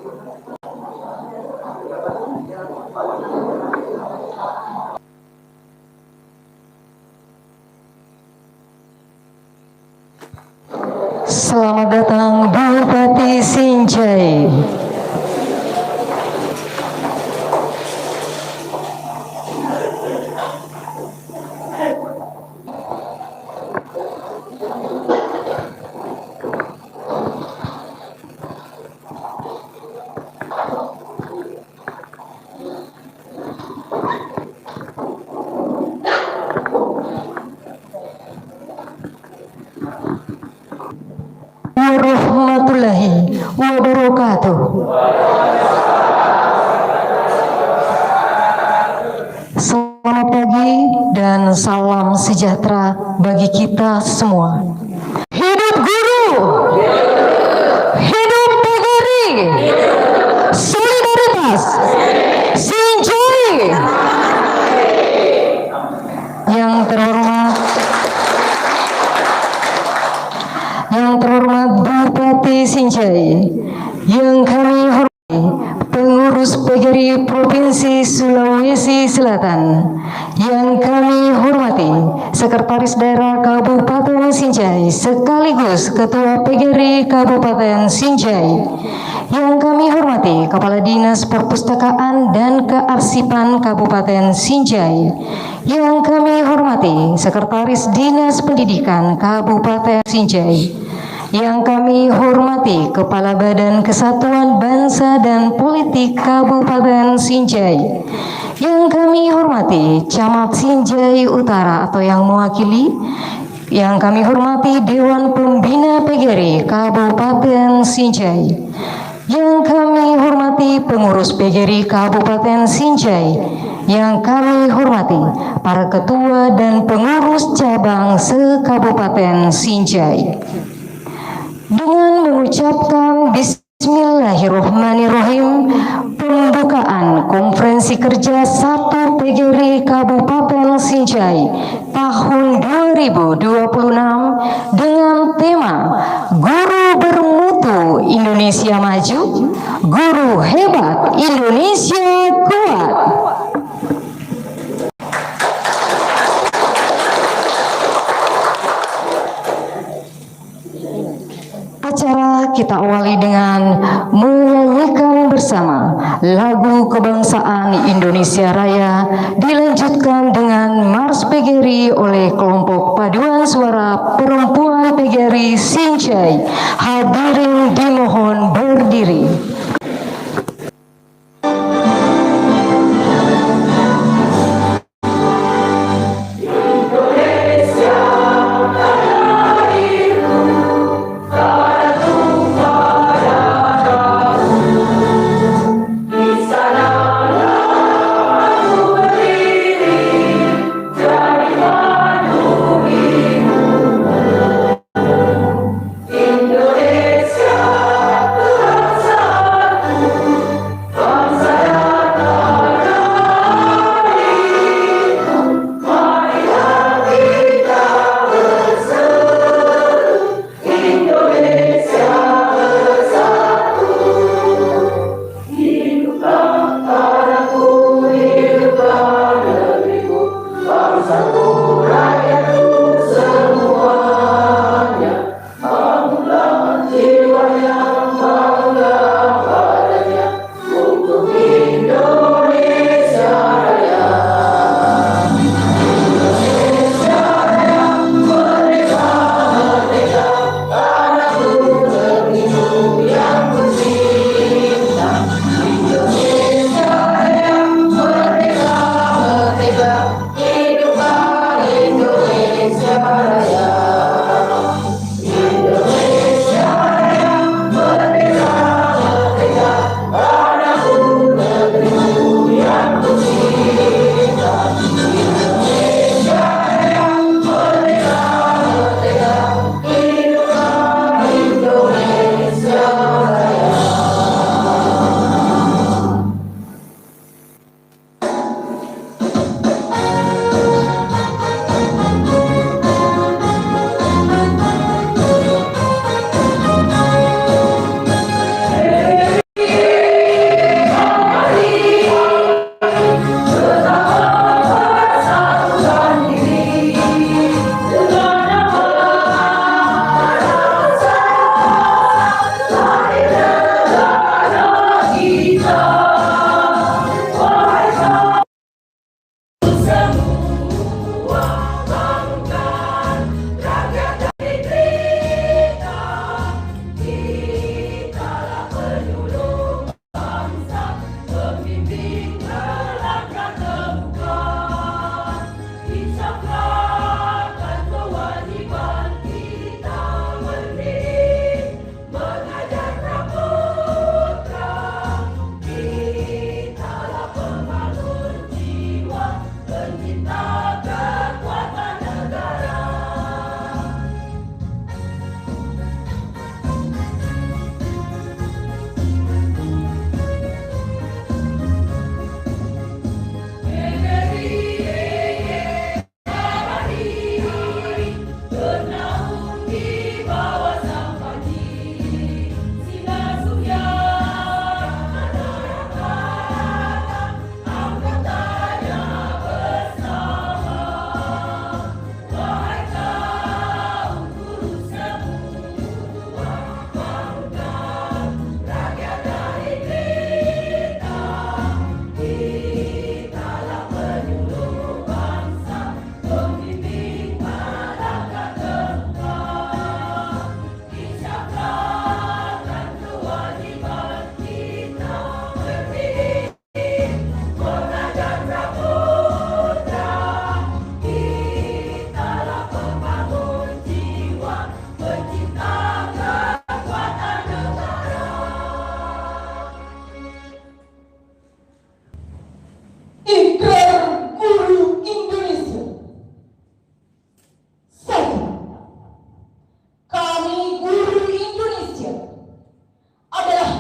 Selamat datang Bupati Sinjai. Warahmatullahi wabarakatuh. Selamat pagi dan salam sejahtera bagi kita semua. Hidup guru, hidup PGRI, solidaritas, Sinjai. Yang terhormat Bupati Sinjai, yang kami hormati pengurus PGRI Provinsi Sulawesi Selatan, yang kami hormati Sekretaris Daerah Kabupaten Sinjai sekaligus Ketua PGRI Kabupaten Sinjai, yang kami hormati Kepala Dinas Perpustakaan dan Kearsipan Kabupaten Sinjai, yang kami hormati Sekretaris Dinas Pendidikan Kabupaten Sinjai, yang kami hormati Kepala Badan Kesatuan Bangsa dan Politik Kabupaten Sinjai, yang kami hormati Camat Sinjai Utara atau yang mewakili, yang kami hormati Dewan Pembina PGRI Kabupaten Sinjai, yang kami hormati pengurus PGRI Kabupaten Sinjai, yang kami hormati para ketua dan pengurus cabang se-Kabupaten Sinjai. Dengan mengucapkan Bismillahirrahmanirrahim, pembukaan konferensi kerja 1 PGRI Kabupaten Sinjai tahun 2026 dengan tema Guru Bermutu Indonesia Maju, Guru Hebat Indonesia Kuat. Acara kita awali dengan menyanyikan bersama lagu kebangsaan Indonesia Raya, dilanjutkan dengan Mars PGRI oleh kelompok paduan suara perempuan PGRI Sinjai. Hadirin dimohon berdiri. Indonesia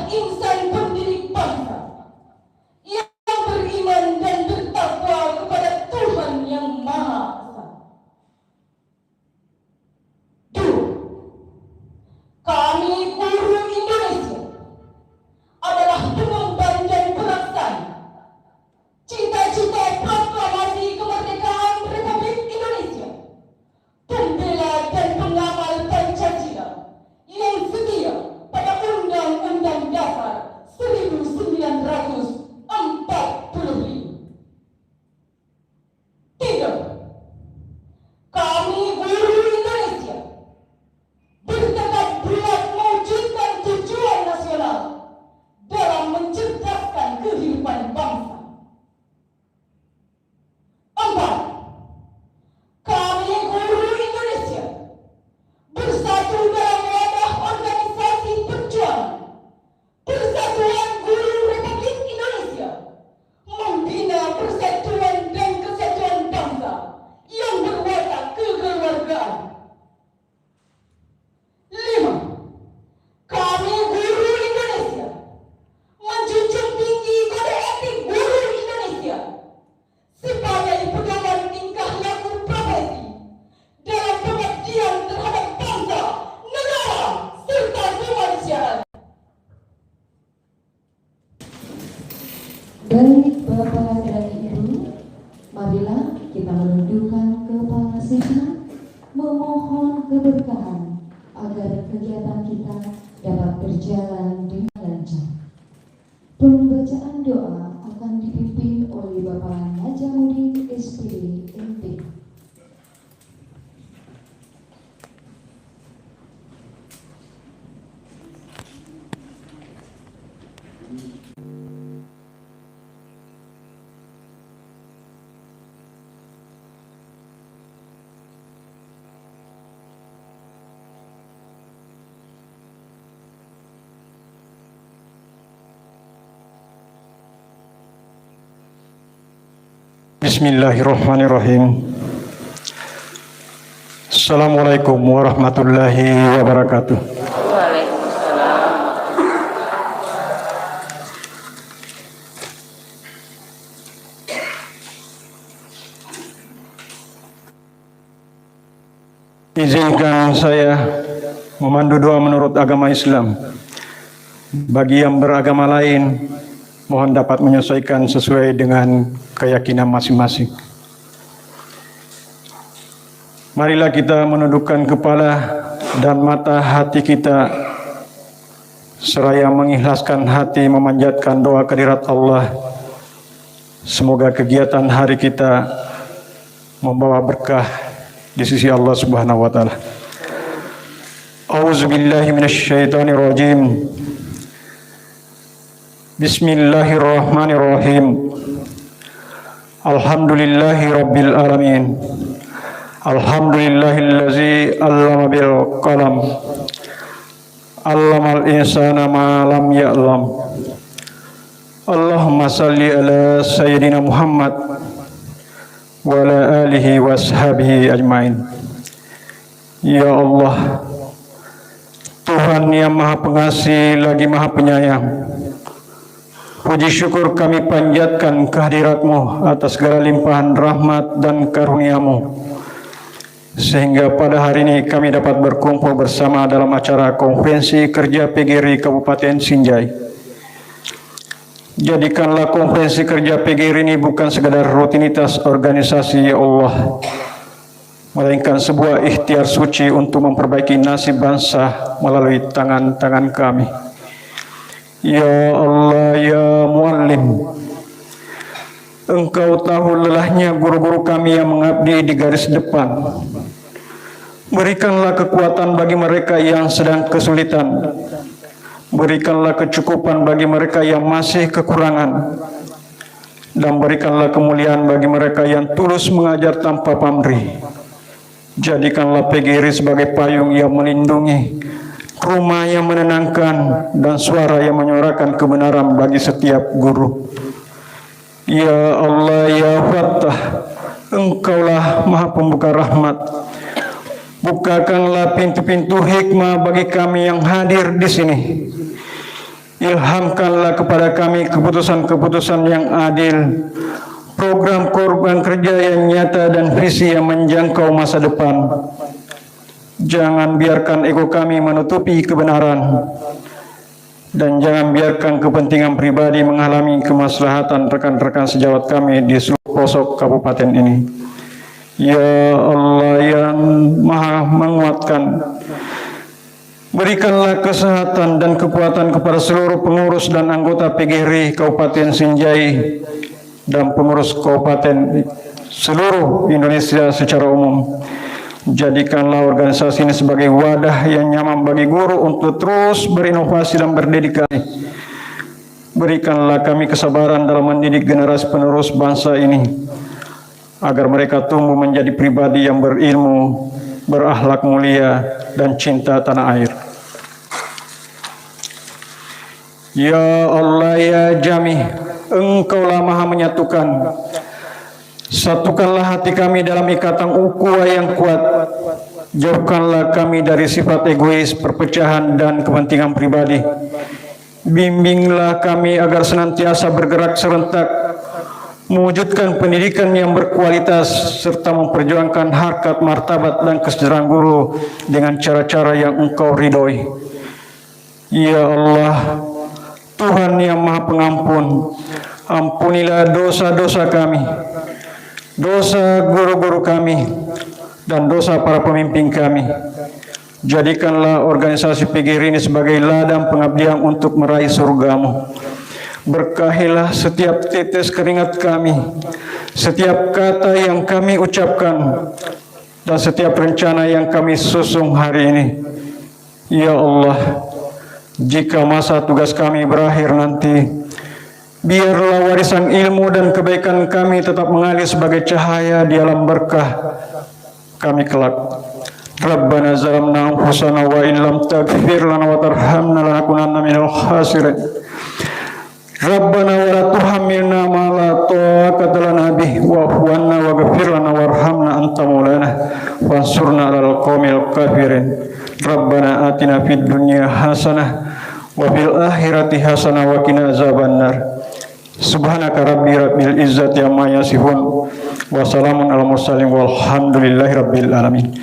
adalah insan pendidik bangsa yang beriman dan bertakwa kepada Tuhan yang Maha Esa. 2. Kami guru Indonesia adalah pengemban dan pelaksana cita-cita proklamasi kemerdekaan Republik Indonesia, pembela dan pengamal Pancasila yang setia pada Undang-Undang Dasar 1945. 3. Kami guru Indonesia bertekad bulat mewujudkan tujuan nasional dalam mencerdaskan kehidupan bangsa. 4. Kami guru Indonesia bersatu dalam wadah organisasi perjuangan Persatuan Guru Republik Indonesia, membina persatuan dan kesatuan bangsa yang berwatak kekeluargaan. 5. Kami guru Indonesia menjunjung tinggi kode etik guru Indonesia sebagai pedoman tingkah laku profesi dalam pengabdian terhadap bangsa, negara, serta kemanusiaan. Baik Bapak dan Ibu, marilah kita menundukkan kepala kita, memohon keberkahan agar kegiatan kita dapat berjalan dengan lancar. Pembacaan doa akan dipimpin oleh Bapak Najamuddin SPD MP. Bismillahirrahmanirrahim. Assalamualaikum warahmatullahi wabarakatuh. Izinkan saya memandu doa menurut agama Islam. Bagi yang beragama lain, mohon dapat menyesuaikan sesuai dengan keyakinan masing-masing. Marilah kita menundukkan kepala dan mata hati kita seraya mengikhlaskan hati memanjatkan doa kehadirat Allah. Semoga kegiatan hari kita membawa berkah di sisi Allah Subhanahu wa taala. A'udzubillahi minasyaitonirrajim. Bismillahirrahmanirrahim. Alhamdulillahi rabbil alamin. Alhamdulillahillazi 'allama bil qalam. 'Allamal insana ma lam ya'lam. Allahumma salli ala sayyidina Muhammad wa ala alihi wa ashabihi ajmain. Ya Allah, Tuhan yang Maha Pengasih lagi Maha Penyayang, puji syukur kami panjatkan kehadirat-Mu atas segala limpahan rahmat dan karunia-Mu, sehingga pada hari ini kami dapat berkumpul bersama dalam acara konferensi kerja PGRI Kabupaten Sinjai. Jadikanlah konferensi kerja PGRI ini bukan sekadar rutinitas organisasi, ya Allah, melainkan sebuah ikhtiar suci untuk memperbaiki nasib bangsa melalui tangan-tangan kami. Ya Allah, ya Muallim, Engkau tahu lelahnya guru-guru kami yang mengabdi di garis depan. Berikanlah kekuatan bagi mereka yang sedang kesulitan. Berikanlah kecukupan bagi mereka yang masih kekurangan. Dan berikanlah kemuliaan bagi mereka yang tulus mengajar tanpa pamrih. Jadikanlah PGRI sebagai payung yang melindungi, rumah yang menenangkan, dan suara yang menyuarakan kebenaran bagi setiap guru. Ya Allah, ya Fattah, Engkaulah Maha Pembuka rahmat. Bukakanlah pintu-pintu hikmah bagi kami yang hadir di sini. Ilhamkanlah kepada kami keputusan-keputusan yang adil, program kerja yang nyata dan visi yang menjangkau masa depan. Jangan biarkan ego kami menutupi kebenaran, dan jangan biarkan kepentingan pribadi menghalangi kemaslahatan rekan-rekan sejawat kami di seluruh pelosok kabupaten ini. Ya Allah yang Maha menguatkan, berikanlah kesehatan dan kekuatan kepada seluruh pengurus dan anggota PGRI Kabupaten Sinjai dan pengurus kabupaten seluruh Indonesia secara umum. Jadikanlah organisasi ini sebagai wadah yang nyaman bagi guru untuk terus berinovasi dan berdedikasi. Berikanlah kami kesabaran dalam mendidik generasi penerus bangsa ini, agar mereka tumbuh menjadi pribadi yang berilmu, berakhlak mulia, dan cinta tanah air. Ya Allah ya Jami, Engkaulah Maha menyatukan. Satukanlah hati kami dalam ikatan ukhuwah yang kuat. Jauhkanlah kami dari sifat egois, perpecahan, dan kepentingan pribadi. Bimbinglah kami agar senantiasa bergerak serentak, mewujudkan pendidikan yang berkualitas, serta memperjuangkan harkat, martabat, dan kesejahteraan guru dengan cara-cara yang Engkau ridhoi. Ya Allah, Tuhan yang Maha Pengampun, ampunilah dosa-dosa kami, dosa guru-guru kami, dan dosa para pemimpin kami. Jadikanlah organisasi PGRI ini sebagai ladang pengabdian untuk meraih surga-Mu. Berkahilah setiap tetes keringat kami, setiap kata yang kami ucapkan, dan setiap rencana yang kami susung hari ini. Ya Allah, jika masa tugas kami berakhir nanti, biarlah warisan ilmu dan kebaikan kami tetap mengalir sebagai cahaya di alam berkah kami kelak. Rabbana zalamna anfusana wa in lam taghfir lana wa tarhamna lanakunanna minal khasirin. Rabbana wa la tuhammilna ma la taqata lana bih wa'fu 'anna waghfir lana warhamna anta maulana wansurna 'alal qaumil kafirin. Rabbana atina fid dunya hasanah wa fil akhirati hasanah wa qina azabannar. Subhanaka rabbil izzati amma yasifun wa salamun alal mursalin walhamdulillahi rabbil alamin.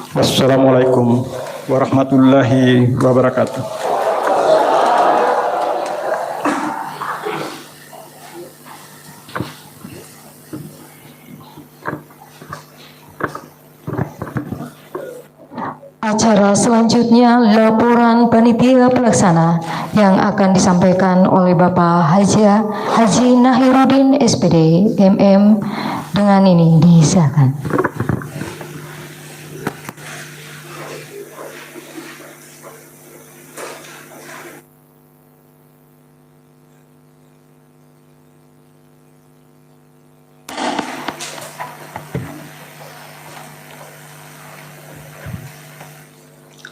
Wassalamualaikum warahmatullahi wabarakatuh. Acara selanjutnya laporan panitia pelaksana yang akan disampaikan oleh Bapak Haji Nahiruddin SPD MM. Dengan ini disilakan.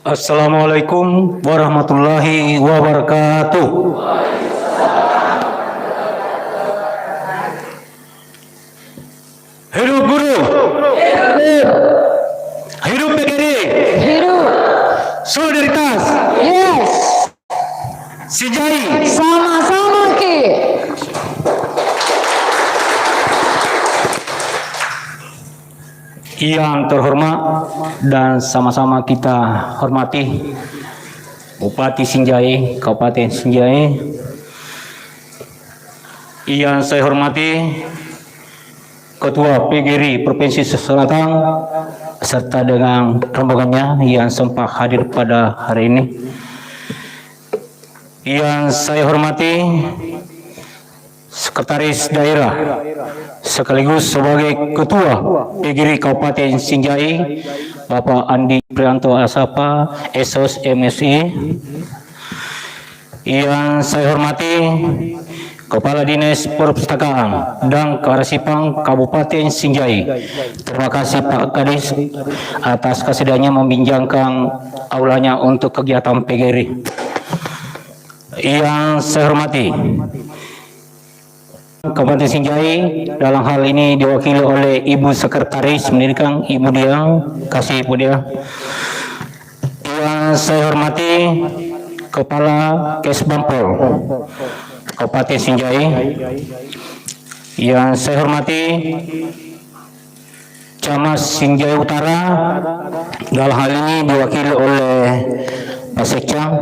Assalamualaikum warahmatullahi wabarakatuh. Hidup guru. Hidup PGRI. Hidup. Solidaritas. Yes. Sinjai. Sama-sama Ki. Yang terhormat dan sama-sama kita hormati Bupati Sinjai, Kabupaten Sinjai. Yang saya hormati Ketua PGRI Provinsi Selatan serta dengan rombongannya yang sempat hadir pada hari ini. Yang saya hormati Sekretaris Daerah sekaligus sebagai Ketua PGRI Kabupaten Sinjai, Bapak Andi Prianto Asapa, SOS MSI. Yang saya hormati Kepala Dinas Perpustakaan dan Kearsipan Kabupaten Sinjai. Terima kasih Pak Kadis atas kesediaannya meminjamkan aulanya untuk kegiatan PGRI. Yang saya hormati Kabupaten Sinjai, dalam hal ini diwakili oleh Ibu Sekretaris Pendidikan, Ibu Diang, kasih Ibu Diang. Yang saya hormati Kepala Kesbampol Kabupaten Sinjai. Yang saya hormati Camat Sinjai Utara, dalam hal ini diwakili oleh Pak Sekcam.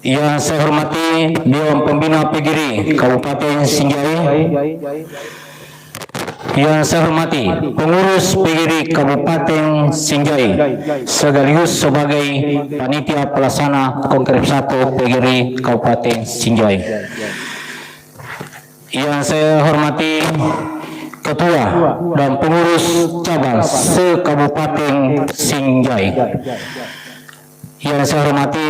Yang saya hormati Dewan Pembina PGRI Kabupaten Sinjai. Yang saya hormati pengurus PGRI Kabupaten Sinjai sekaligus sebagai panitia pelaksana Kongres 1 PGRI Kabupaten Sinjai. Yang saya hormati Ketua dan pengurus cabang se-Kabupaten Sinjai. Yang saya hormati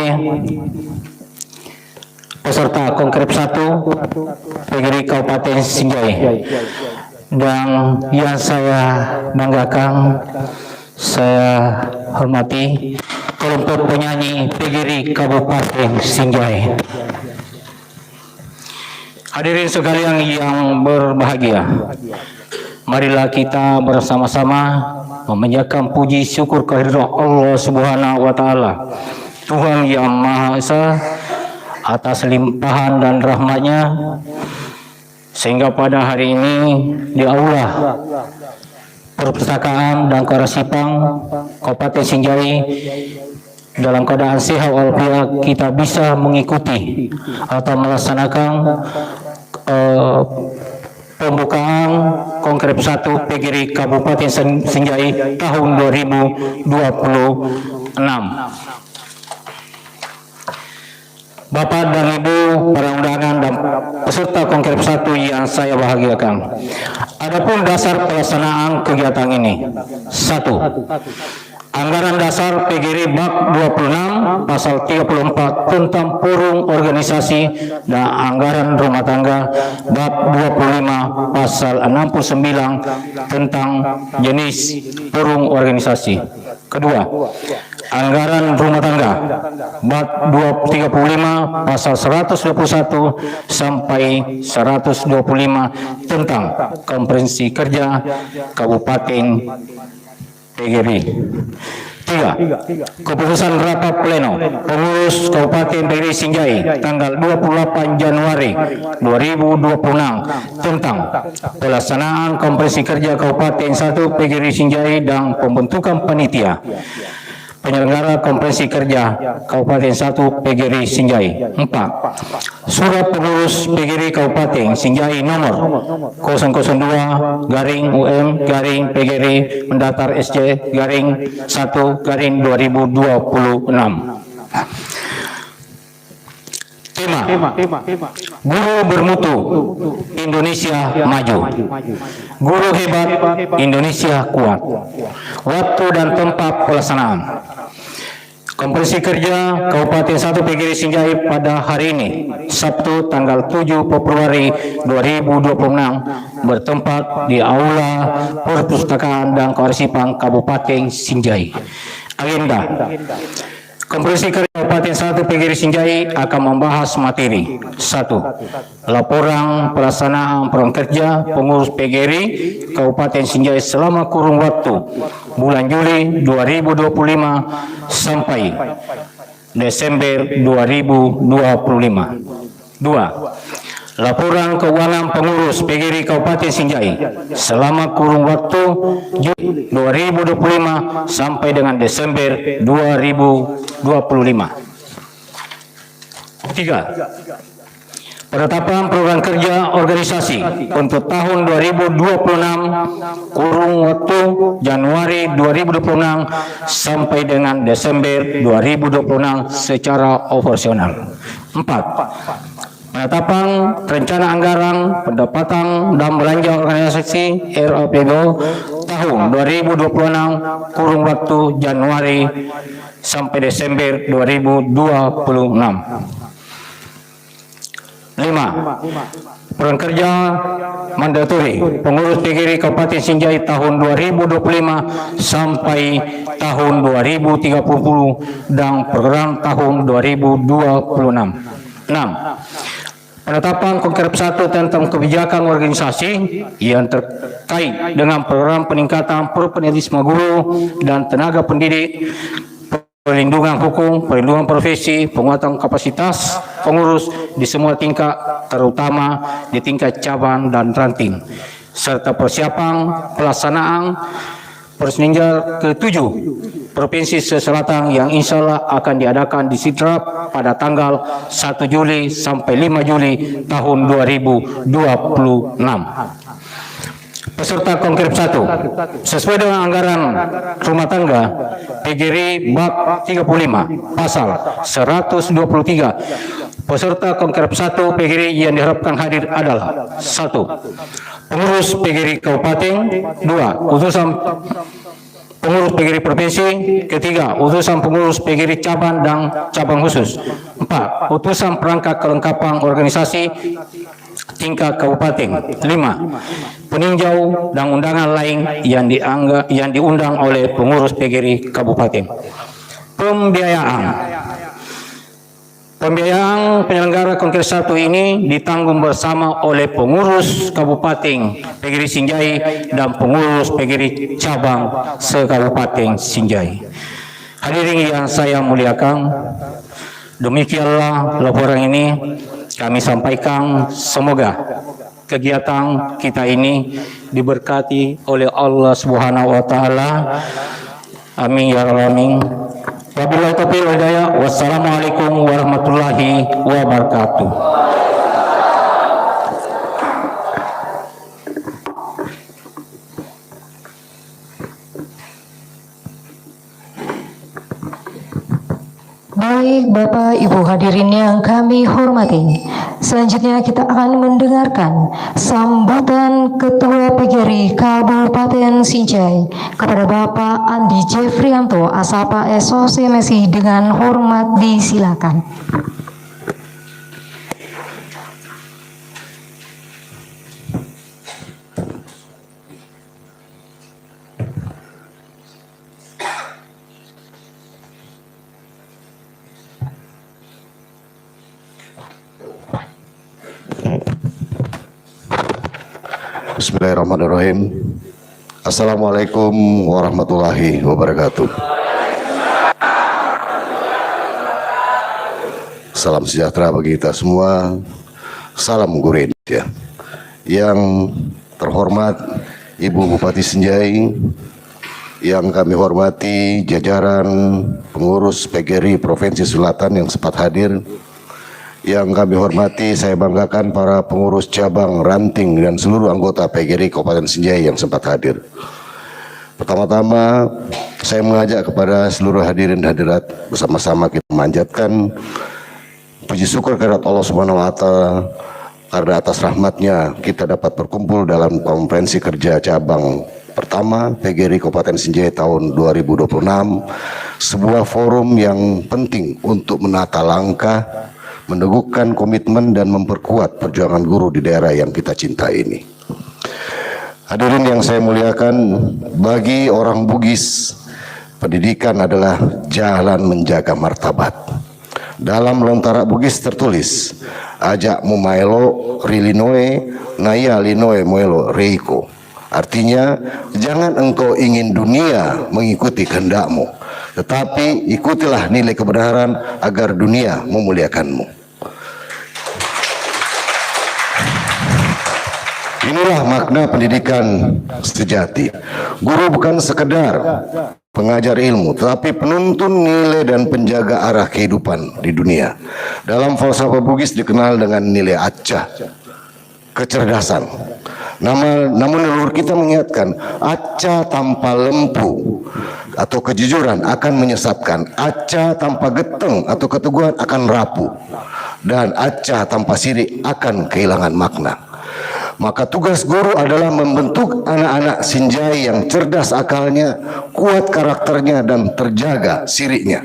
peserta Kongres 1 PGRI Kabupaten Sinjai. Dan yang saya banggakan, saya hormati kelompok penyanyi PGRI Kabupaten Sinjai. Hadirin sekalian yang berbahagia, marilah kita bersama-sama memanjatkan puji syukur kehadirat Allah Subhanahu wa Ta'ala, Tuhan yang Maha Esa, atas limpahan dan rahmat-Nya, sehingga pada hari ini di aula Perpustakaan dan Karasipang Kabupaten Sinjai dalam keadaan sehat walafiat kita bisa mengikuti atau melaksanakan pembukaan Kongres 1 PGRI Kabupaten Sinjai tahun 2026. Bapak dan Ibu, para undangan dan peserta Kongres 1 yang saya bahagiakan. Adapun dasar pelaksanaan kegiatan ini. 1. Anggaran dasar PGRI Bab 26 Pasal 34 tentang forum organisasi dan anggaran rumah tangga Bab 25 Pasal 69 tentang jenis forum organisasi. Kedua, anggaran rumah tangga Bab 235 Pasal 121 sampai 125 tentang Konferensi Kerja Kabupaten PGRI. 3. Keputusan rapat pleno pengurus Kabupaten PGRI Sinjai tanggal 28 Januari 2026 tentang pelaksanaan Konferensi Kerja Kabupaten 1 PGRI Sinjai dan pembentukan panitia penyelenggara Konferensi Kerja Kabupaten 1 PGRI Sinjai. 4. Surat pengurus PGRI Kabupaten Sinjai nomor 002-UM-PGRI mendaftar SC _1-2026. Tema Guru Bermutu Indonesia Maju. Guru Hebat Indonesia Kuat. Waktu dan tempat pelaksanaan Konferensi Kerja Kabupaten 1 PGRI Sinjai pada hari ini, Sabtu tanggal 7 Februari 2026, bertempat di Aula Perpustakaan dan Karasipang Kabupaten Sinjai. Agenda Konferensi Kerja Kabupaten 1 PGRI Sinjai akan membahas materi. 1. Laporan pelaksanaan program kerja pengurus PGRI Kabupaten Sinjai selama kurun waktu bulan Juli 2025 sampai Desember 2025. 2. Laporan keuangan pengurus PGRI Kabupaten Sinjai selama kurun waktu Juli 2025 sampai dengan Desember 2025. 3. Penetapan program kerja organisasi untuk tahun 2026 kurun waktu Januari 2026 sampai dengan Desember 2026 secara operasional. 4. Penetapan rencana anggaran pendapatan dan belanja organisasi RAPBO tahun 2026 kurun waktu Januari sampai Desember 2026. 5. Program kerja mandatori pengurus PGRI Kabupaten Sinjai tahun 2025 sampai tahun 2030 dan program tahun 2026. 6. Penetapan Kongres 1 tentang kebijakan organisasi yang terkait dengan program peningkatan profesionalisme guru dan tenaga pendidik perlindungan hukum, perlindungan profesi, penguatan kapasitas pengurus di semua tingkat, terutama di tingkat cabang dan ranting, serta persiapan pelaksanaan Persninja ke-7 Provinsi Selatan yang insya Allah akan diadakan di Sidrap pada tanggal 1 Juli sampai 5 Juli tahun 2026. Peserta Konkrip 1 sesuai dengan anggaran rumah tangga PGRI bab 35 pasal 123. Peserta Konkrip 1 PGRI yang diharapkan hadir adalah 1. Pengurus PGRI Kabupaten, 2. Utusan pengurus PGRI Provinsi, ketiga utusan pengurus PGRI cabang dan cabang khusus, 4. Utusan perangkat kelengkapan organisasi tingkat kabupaten, 5. Peninjau dan undangan lain yang diundang oleh pengurus PGRI Kabupaten. Pembiayaan penyelenggara Konkrip 1 ini ditanggung bersama oleh pengurus Kabupaten PGRI Sinjai dan pengurus PGRI Cabang se-Kabupaten Sinjai. Hadirin yang saya muliakan, demikianlah laporan ini kami sampaikan. Semoga kegiatan kita ini diberkati oleh Allah Subhanahu wa taala. Amin ya rabbal alamin. Wabillahi taufiq wal hidayah. Wassalamualaikum warahmatullahi wabarakatuh. Baik Bapak Ibu hadirin yang kami hormati, selanjutnya kita akan mendengarkan sambutan Ketua PGRI Kabupaten Sinjai kepada Bapak Andi Jeffrianto Asapa SOCMSI dengan hormat disilakan. Bismillahirrahmanirrahim. Assalamualaikum warahmatullahi wabarakatuh. Salam sejahtera bagi kita semua. Salam gurin ya. Yang terhormat Ibu Bupati Sinjai, yang kami hormati jajaran pengurus PGRI Provinsi Selatan yang sempat hadir, yang kami hormati, saya banggakan para pengurus cabang, ranting, dan seluruh anggota PGRI Kabupaten Sinjai yang sempat hadir. Pertama-tama, saya mengajak kepada seluruh hadirin hadirat bersama-sama kita memanjatkan puji syukur kehadirat Allah Subhanahu wa taala karena atas rahmatnya kita dapat berkumpul dalam konferensi kerja cabang pertama PGRI Kabupaten Sinjai tahun 2026, sebuah forum yang penting untuk menata langkah, meneguhkan komitmen dan memperkuat perjuangan guru di daerah yang kita cintai ini. Hadirin yang saya muliakan, bagi orang Bugis, pendidikan adalah jalan menjaga martabat. Dalam Lontara Bugis tertulis, ajak mumaelo rilinoe naya linoe moelo reiko. Artinya, jangan engkau ingin dunia mengikuti kehendakmu, tetapi ikutilah nilai kebenaran agar dunia memuliakanmu. Inilah makna pendidikan sejati. Guru bukan sekedar pengajar ilmu, tetapi penuntun nilai dan penjaga arah kehidupan di dunia. Dalam falsafah Bugis dikenal dengan nilai acca, kecerdasan. Namun leluhur kita mengingatkan, acca tanpa lempu atau kejujuran akan menyesatkan, acca tanpa geteng atau keteguhan akan rapuh, dan acca tanpa sirik akan kehilangan makna. Maka tugas guru adalah membentuk anak-anak Sinjai yang cerdas akalnya, kuat karakternya, dan terjaga siriknya.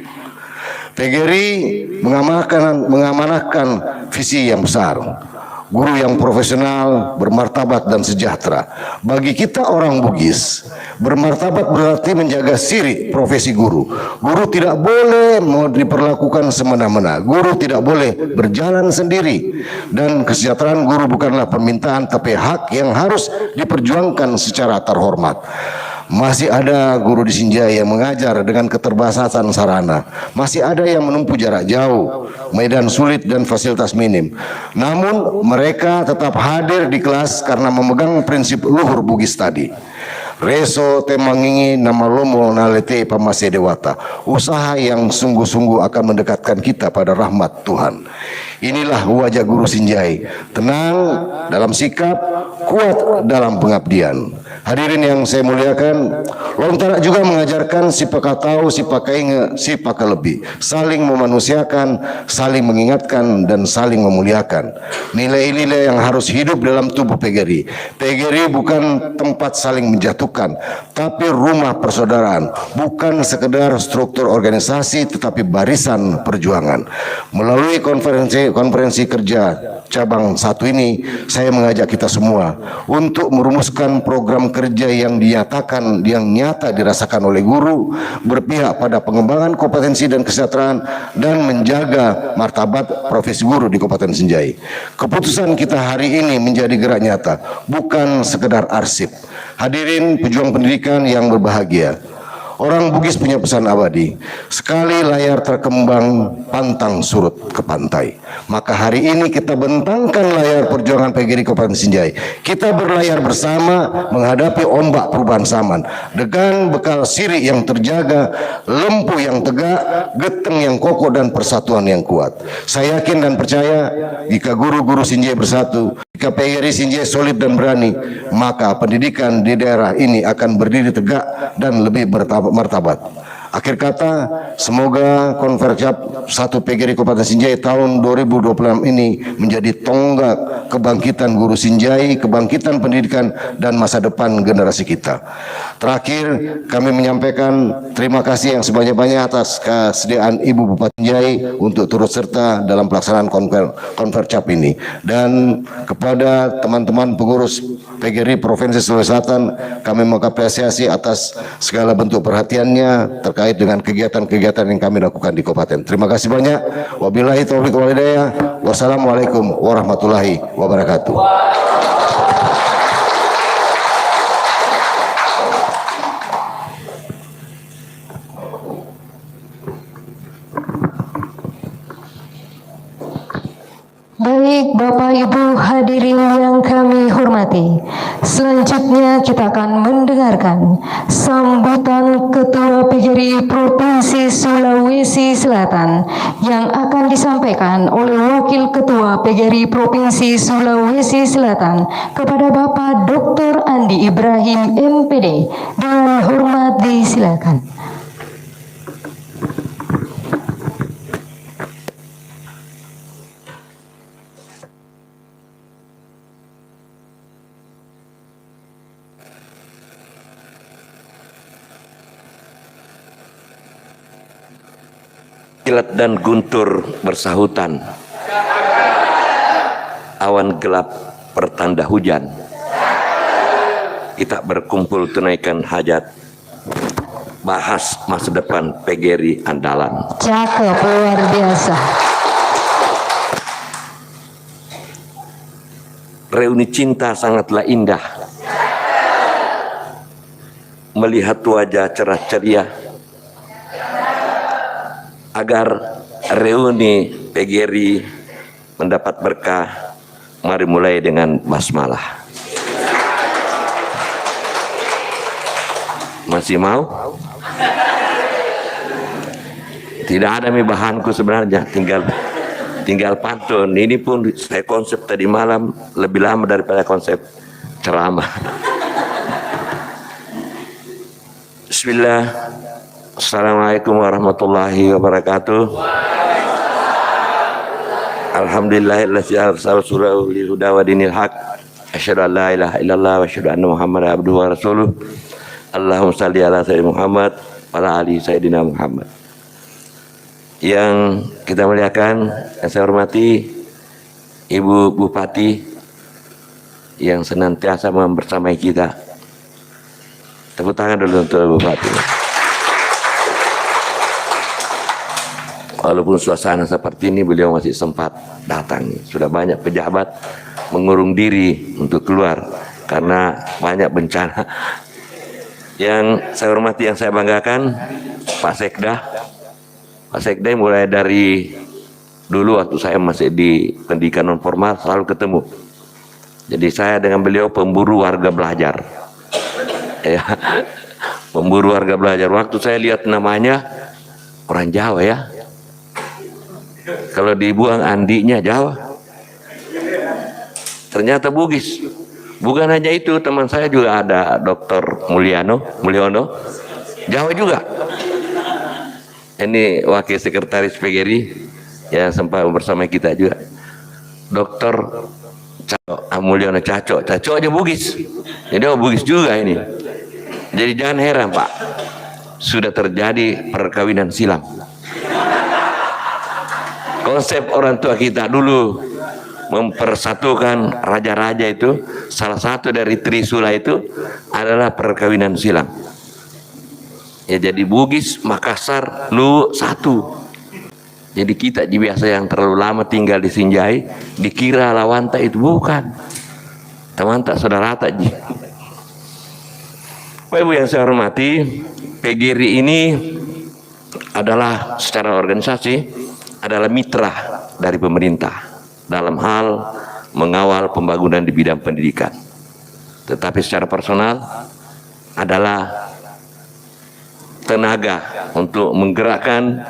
PGRI mengamanahkan visi yang besar. Guru yang profesional, bermartabat dan sejahtera. Bagi kita orang Bugis, bermartabat berarti menjaga sirik profesi guru. Guru tidak boleh mau diperlakukan semena-mena. Guru tidak boleh berjalan sendiri. Dan kesejahteraan guru bukanlah permintaan, tapi hak yang harus diperjuangkan secara terhormat. Masih ada guru di Sinjai yang mengajar dengan keterbatasan sarana. Masih ada yang menempuh jarak jauh, medan sulit dan fasilitas minim. Namun mereka tetap hadir di kelas karena memegang prinsip luhur Bugis tadi. Reso temangingi nama lomo nalete pamase dewata. Usaha yang sungguh-sungguh akan mendekatkan kita pada rahmat Tuhan. Inilah wajah guru Sinjai, tenang dalam sikap, kuat dalam pengabdian. Hadirin yang saya muliakan, Lontara juga mengajarkan sipaka tahu, sipaka inge, sipaka lebih, saling memanusiakan, saling mengingatkan dan saling memuliakan. Nilai-nilai yang harus hidup dalam tubuh PGRI. PGRI bukan tempat saling menjatuhkan, tapi rumah persaudaraan, bukan sekedar struktur organisasi tetapi barisan perjuangan. Melalui konferensi kerja cabang 1 ini, saya mengajak kita semua untuk merumuskan program kerja yang dinyatakan, yang nyata dirasakan oleh guru, berpihak pada pengembangan kompetensi dan kesejahteraan dan menjaga martabat profesi guru di Kabupaten Sinjai. Keputusan kita hari ini menjadi gerak nyata, bukan sekedar arsip. Hadirin pejuang pendidikan yang berbahagia, orang Bugis punya pesan abadi, sekali layar terkembang pantang surut ke pantai. Maka hari ini kita bentangkan layar perjuangan PGRI Kabupaten Sinjai. Kita berlayar bersama menghadapi ombak perubahan zaman dengan bekal siri yang terjaga, lempu yang tegak, geteng yang kokoh dan persatuan yang kuat. Saya yakin dan percaya jika guru-guru Sinjai bersatu, jika PGRI Sinjai solid dan berani, maka pendidikan di daerah ini akan berdiri tegak dan lebih martabat. Akhir kata, semoga Konfercap 1 PGRI Kabupaten Sinjai tahun 2026 ini menjadi tonggak kebangkitan guru Sinjai, kebangkitan pendidikan dan masa depan generasi kita. Terakhir, kami menyampaikan terima kasih yang sebanyak-banyak atas kesediaan Ibu Bupati Sinjai untuk turut serta dalam pelaksanaan Konfercap ini. Dan kepada teman-teman pengurus PGRI Provinsi Sulawesi Selatan, kami mengapresiasi atas segala bentuk perhatiannya terkait dengan kegiatan-kegiatan yang kami lakukan di kabupaten. Terima kasih banyak. Wabillahi taufiq wal hidayah. Wassalamualaikum warahmatullahi wabarakatuh. Baik Bapak Ibu hadirin yang kami hormati, selanjutnya kita akan mendengarkan sambutan Ketua PGRI Provinsi Sulawesi Selatan yang akan disampaikan oleh Wakil Ketua PGRI Provinsi Sulawesi Selatan kepada Bapak Dr. Andi Ibrahim MPD. Dengan hormat disilakan. Kilat dan guntur bersahutan, awan gelap pertanda hujan. Kita berkumpul tunaikan hajat, bahas masa depan PGRI andalan. Cakep, luar biasa. Reuni cinta sangatlah indah, melihat wajah cerah ceria. Agar reuni PGRI mendapat berkah, mari mulai dengan basmalah. Masih mau? Tidak ada bahanku sebenarnya, tinggal pantun. Ini pun saya konsep tadi malam lebih lama daripada konsep ceramah. Bismillah. Assalamualaikum warahmatullahi wabarakatuh. Alhamdulillahilladzi arsala rasulahu lil huda wa dinil haq. Asyhadu an la ilaha illallah wa asyhadu anna Muhammadar abduhu wa rasuluh. Allahumma shalli ala sayyidina Muhammad wa ala ali sayyidina Muhammad. Yang kita muliakan, yang saya hormati Ibu Bupati yang senantiasa membersamai kita. Tepuk tangan dulu untuk Ibu Bupati. Walaupun suasana seperti ini, beliau masih sempat datang. Sudah banyak pejabat mengurung diri untuk keluar karena banyak bencana Yang saya hormati, yang saya banggakan, Pak Sekda. Pak Sekda mulai dari dulu waktu saya masih di pendidikan non formal selalu ketemu. Jadi saya dengan beliau pemburu warga belajar. Ya, pemburu warga belajar. Waktu saya lihat namanya orang Jawa ya. Kalau dibuang Andinya Jawa. Ternyata Bugis. Bukan hanya itu, teman saya juga ada Dr. Mulyono, Jawa juga. Ini wakil sekretaris PGRI yang sempat bersama kita juga. Dr. Mulyono Cacok aja Bugis. Jadi Bugis juga ini. Jadi jangan heran Pak, sudah terjadi perkawinan silam. Konsep orang tua kita dulu mempersatukan raja-raja itu, salah satu dari Trisula itu adalah perkawinan silam. Ya, jadi Bugis, Makassar, Luwu satu. Jadi kita biasa yang terlalu lama tinggal di Sinjai dikira Lawanta itu bukan. Teman-teman saudara tak ji. Bapak Ibu yang saya hormati, PGRI ini adalah secara organisasi adalah mitra dari pemerintah dalam hal mengawal pembangunan di bidang pendidikan. Tetapi secara personal adalah tenaga untuk menggerakkan,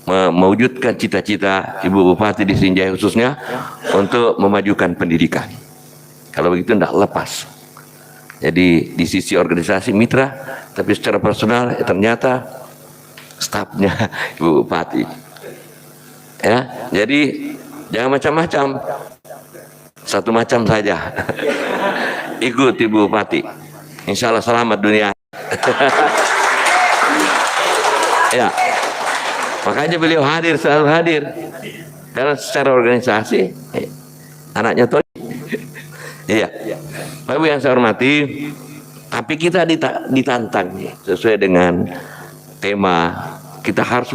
mewujudkan cita-cita Ibu Bupati di Sinjai khususnya untuk memajukan pendidikan. Kalau begitu tidak lepas. Jadi di sisi organisasi mitra, tapi secara personal ternyata stafnya Ibu Bupati. Ya, jadi jangan macam-macam, satu macam saja. Ikut Ibu Bupati, insya Allah selamat dunia. Ya, makanya beliau hadir, selalu hadir, karena secara organisasi anaknya Tony. Iya, Bapak Ibu yang saya hormati, tapi kita ditantang sesuai dengan tema. Kita harus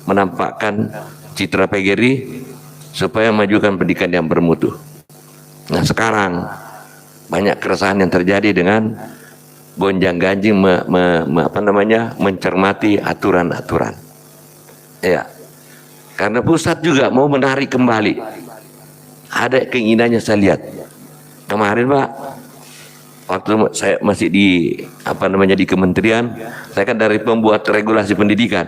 menampakkan citra PGRI supaya memajukan pendidikan yang bermutu. Nah sekarang banyak keresahan yang terjadi dengan gonjang-ganjing mencermati aturan-aturan. Ya, karena pusat juga mau menarik kembali. Ada keinginannya saya lihat. Kemarin Pak, waktu saya masih di di kementerian, saya kan dari pembuat regulasi pendidikan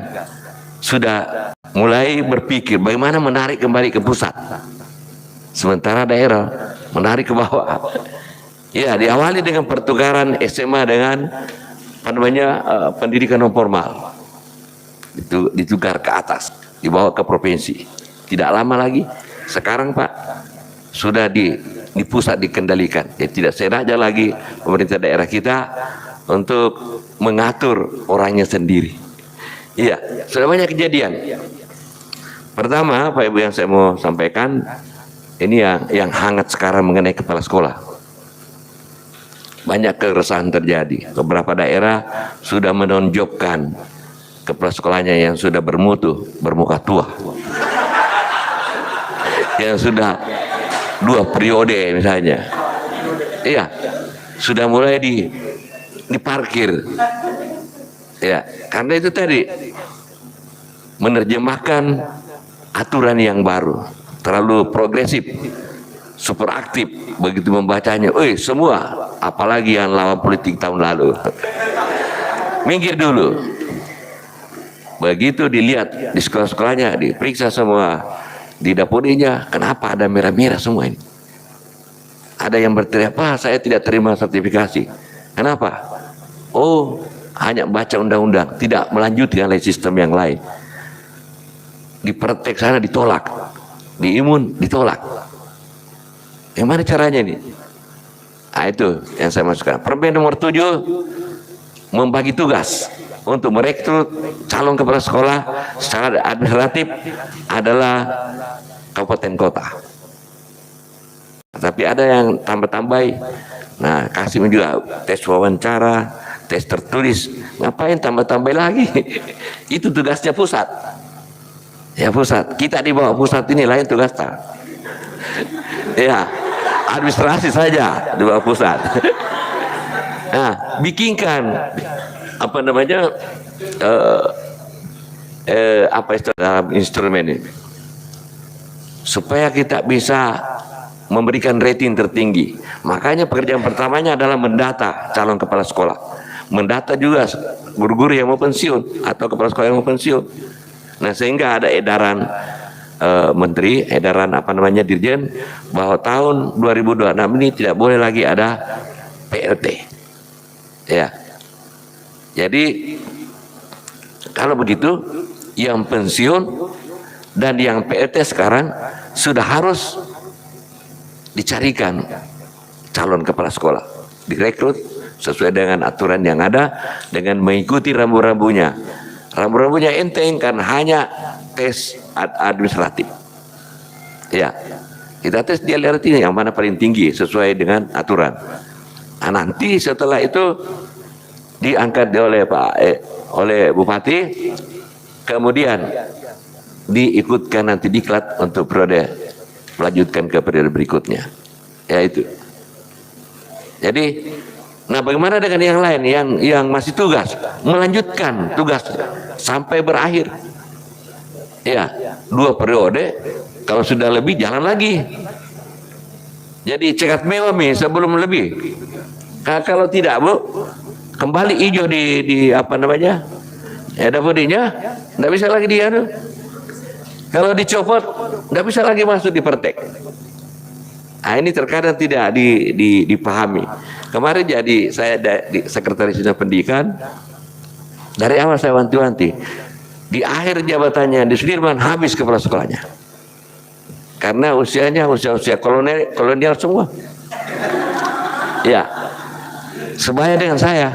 sudah mulai berpikir bagaimana menarik kembali ke pusat, sementara daerah menarik ke bawah. Ya, diawali dengan pertukaran SMA dengan pendidikan non formal, itu ditukar ke atas, dibawa ke provinsi. Tidak lama lagi, sekarang Pak sudah di pusat dikendalikan. Ya, tidak sengaja lagi pemerintah daerah kita untuk mengatur orangnya sendiri. Iya, sudah banyak kejadian. Pertama, Pak Ibu yang saya mau sampaikan, ini yang hangat sekarang mengenai kepala sekolah. Banyak keresahan terjadi. Beberapa daerah sudah menonjolkan kepala sekolahnya yang sudah bermutu, bermuka tua, yang sudah 2 periode misalnya. Iya, sudah mulai diparkir. Ya, karena itu tadi menerjemahkan aturan yang baru, terlalu progresif, super aktif, begitu membacanya, semua, apalagi yang lawan politik tahun lalu, minggir dulu. Begitu dilihat di sekolah-sekolahnya, diperiksa semua, di dapurinya, kenapa ada merah-merah semua ini? Ada yang berteriak, Pak, saya tidak terima sertifikasi. Kenapa? Oh, hanya baca undang-undang, tidak melanjutkan oleh sistem yang lain. Di praktek sana ditolak, di imun ditolak. Yang mana caranya ini? Nah, itu yang saya masukkan. Permen nomor 7 membagi tugas untuk merekrut calon kepala sekolah secara administratif adalah kabupaten kota. Tapi ada yang tambah-tambahi. Nah, kasih juga tes wawancara, tes tertulis. Ngapain tambah-tambah lagi? Itu tugasnya pusat. Ya pusat. Kita di bawah pusat ini lain tugasnya. Ya, administrasi saja di bawah pusat. Nah, bikinkan apa namanya apa istilah dalam instrumen ini, supaya kita bisa memberikan rating tertinggi. Makanya pekerjaan pertamanya adalah mendata calon kepala sekolah, mendata juga guru-guru yang mau pensiun atau kepala sekolah yang mau pensiun. Nah, sehingga ada edaran menteri, edaran apa namanya dirjen, bahwa tahun 2026 ini tidak boleh lagi ada PLT. Ya. Jadi kalau begitu, yang pensiun dan yang PLT sekarang sudah harus dicarikan calon kepala sekolah, direkrut sesuai dengan aturan yang ada, dengan mengikuti rambu-rambunya. Rambu-rambunya enteng kan, hanya tes administratif. Ya, kita tes dia lihat ini yang mana paling tinggi sesuai dengan aturan. Nah, nanti setelah itu diangkat oleh oleh Bupati, kemudian diikutkan nanti diklat untuk periode, melanjutkan ke periode berikutnya. Ya itu. Jadi, nah bagaimana dengan yang lain yang masih tugas, melanjutkan tugas sampai berakhir. Ya, 2 periode, kalau sudah lebih jalan lagi. Jadi cekat mewah sebelum lebih. Nah, kalau tidak, Bu, kembali hijau di apa namanya? Ya, dapodinya enggak bisa lagi dia. Kalau dicopot, enggak bisa lagi masuk di pertek. Nah, ini terkadang tidak dipahami. Kemarin jadi saya di Sekretaris Dinas Pendidikan, dari awal saya wanti-wanti, di akhir jabatannya di Sudirman habis kepala sekolahnya, karena usianya usia kolonial semua. Ya, sebaya dengan saya.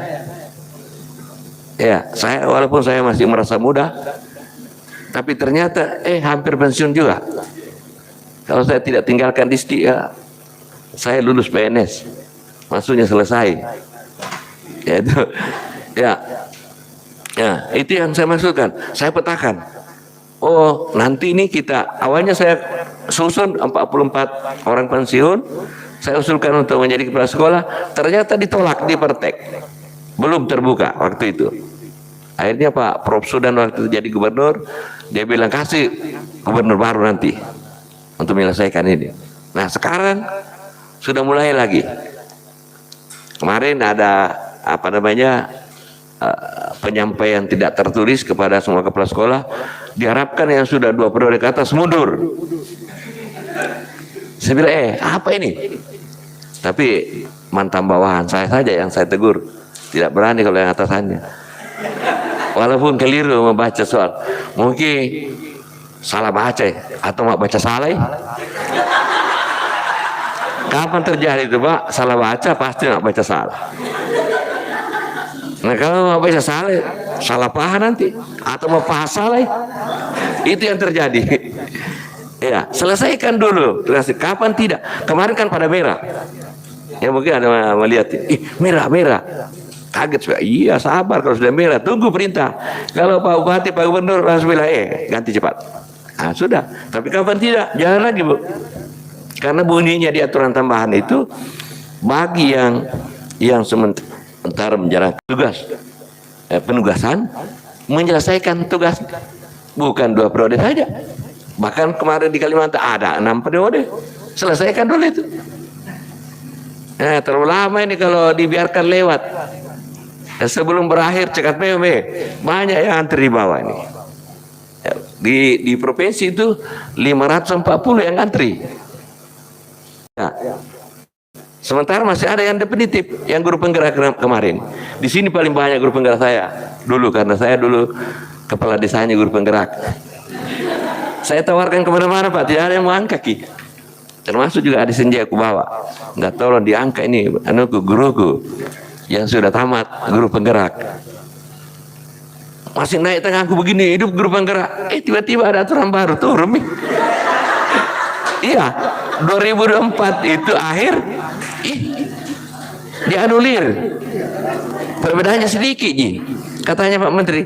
Ya, saya walaupun saya masih merasa muda, tapi ternyata hampir pensiun juga. Kalau saya tidak tinggalkan Disti, ya saya lulus PNS, maksudnya selesai. Ya itu, ya itu yang saya maksudkan. Saya petakan. Oh, nanti ini kita awalnya saya susun 44 orang pensiun, saya usulkan untuk menjadi kepala sekolah, ternyata ditolak di pertek, belum terbuka waktu itu. Akhirnya Pak Prof Sudan waktu itu jadi gubernur, dia bilang kasih gubernur baru nanti untuk menyelesaikan ini. Nah, sekarang sudah mulai lagi. Kemarin ada apa namanya penyampaian tidak tertulis kepada semua kepala sekolah, diharapkan yang sudah 2 periode ke atas mundur. Saya bilang apa ini? Tapi mantan bawahan saya saja yang saya tegur, tidak berani kalau yang atasannya. Walaupun keliru membaca soal, mungkin salah baca atau mau baca salah. Kapan terjadi itu, Pak? Salah baca pasti nggak baca salah. Nah, kalau mau baca salah paham nanti, atau mau paham salah, itu yang terjadi. Ya, selesaikan dulu. Kapan tidak? Kemarin kan pada merah. Ya mungkin ada melihat, merah. Kaget juga. Iya, sabar, kalau sudah merah tunggu perintah. Kalau Pak Bupati, Pak Gubernur langsung bilang ganti cepat. Nah, sudah. Tapi kapan tidak? Jangan lagi, Bu. Karena bunyinya di aturan tambahan itu bagi yang sementara menjalankan tugas penugasan, menyelesaikan tugas, bukan 2 periode saja. Bahkan kemarin di Kalimantan ada 6 periode. Selesaikan dulu itu. Nah, terlalu lama ini kalau dibiarkan lewat. Sebelum berakhir cekat banyak yang antri di bawah ini. Di provinsi itu 540 yang antri. Nah, sementara masih ada yang definitif, yang guru penggerak kemarin. Di sini paling banyak guru penggerak saya dulu, karena saya dulu kepala desanya guru penggerak. Saya tawarkan kemana-mana, Pak, tidak ada yang mau angkat, Ki. Termasuk juga ada senja aku bawa. Nggak, tolong diangkat ini, guruku yang sudah tamat guru penggerak. Masih naik tengahku begini, hidup guru penggerak. Tiba-tiba ada aturan baru, turun. Iya, 2024 itu akhir, dianulir. Perbedaannya sedikit, Ji. Katanya Pak Menteri,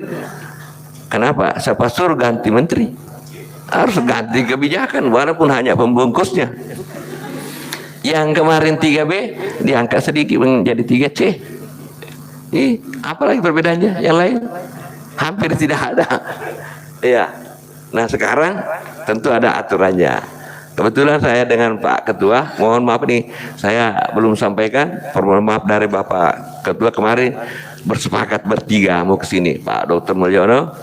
kenapa? Siapa suruh ganti menteri? Harus ganti kebijakan, walaupun hanya pembungkusnya. Yang kemarin 3B diangkat sedikit menjadi 3C. Apalagi perbedaannya? Yang lain hampir tidak ada. Iya. Nah sekarang tentu ada aturannya. Kebetulan saya dengan Pak Ketua, mohon maaf nih, saya belum sampaikan. Permohonan maaf dari Bapak Ketua kemarin bersepakat bertiga mau ke sini, Pak Dr. Mulyono,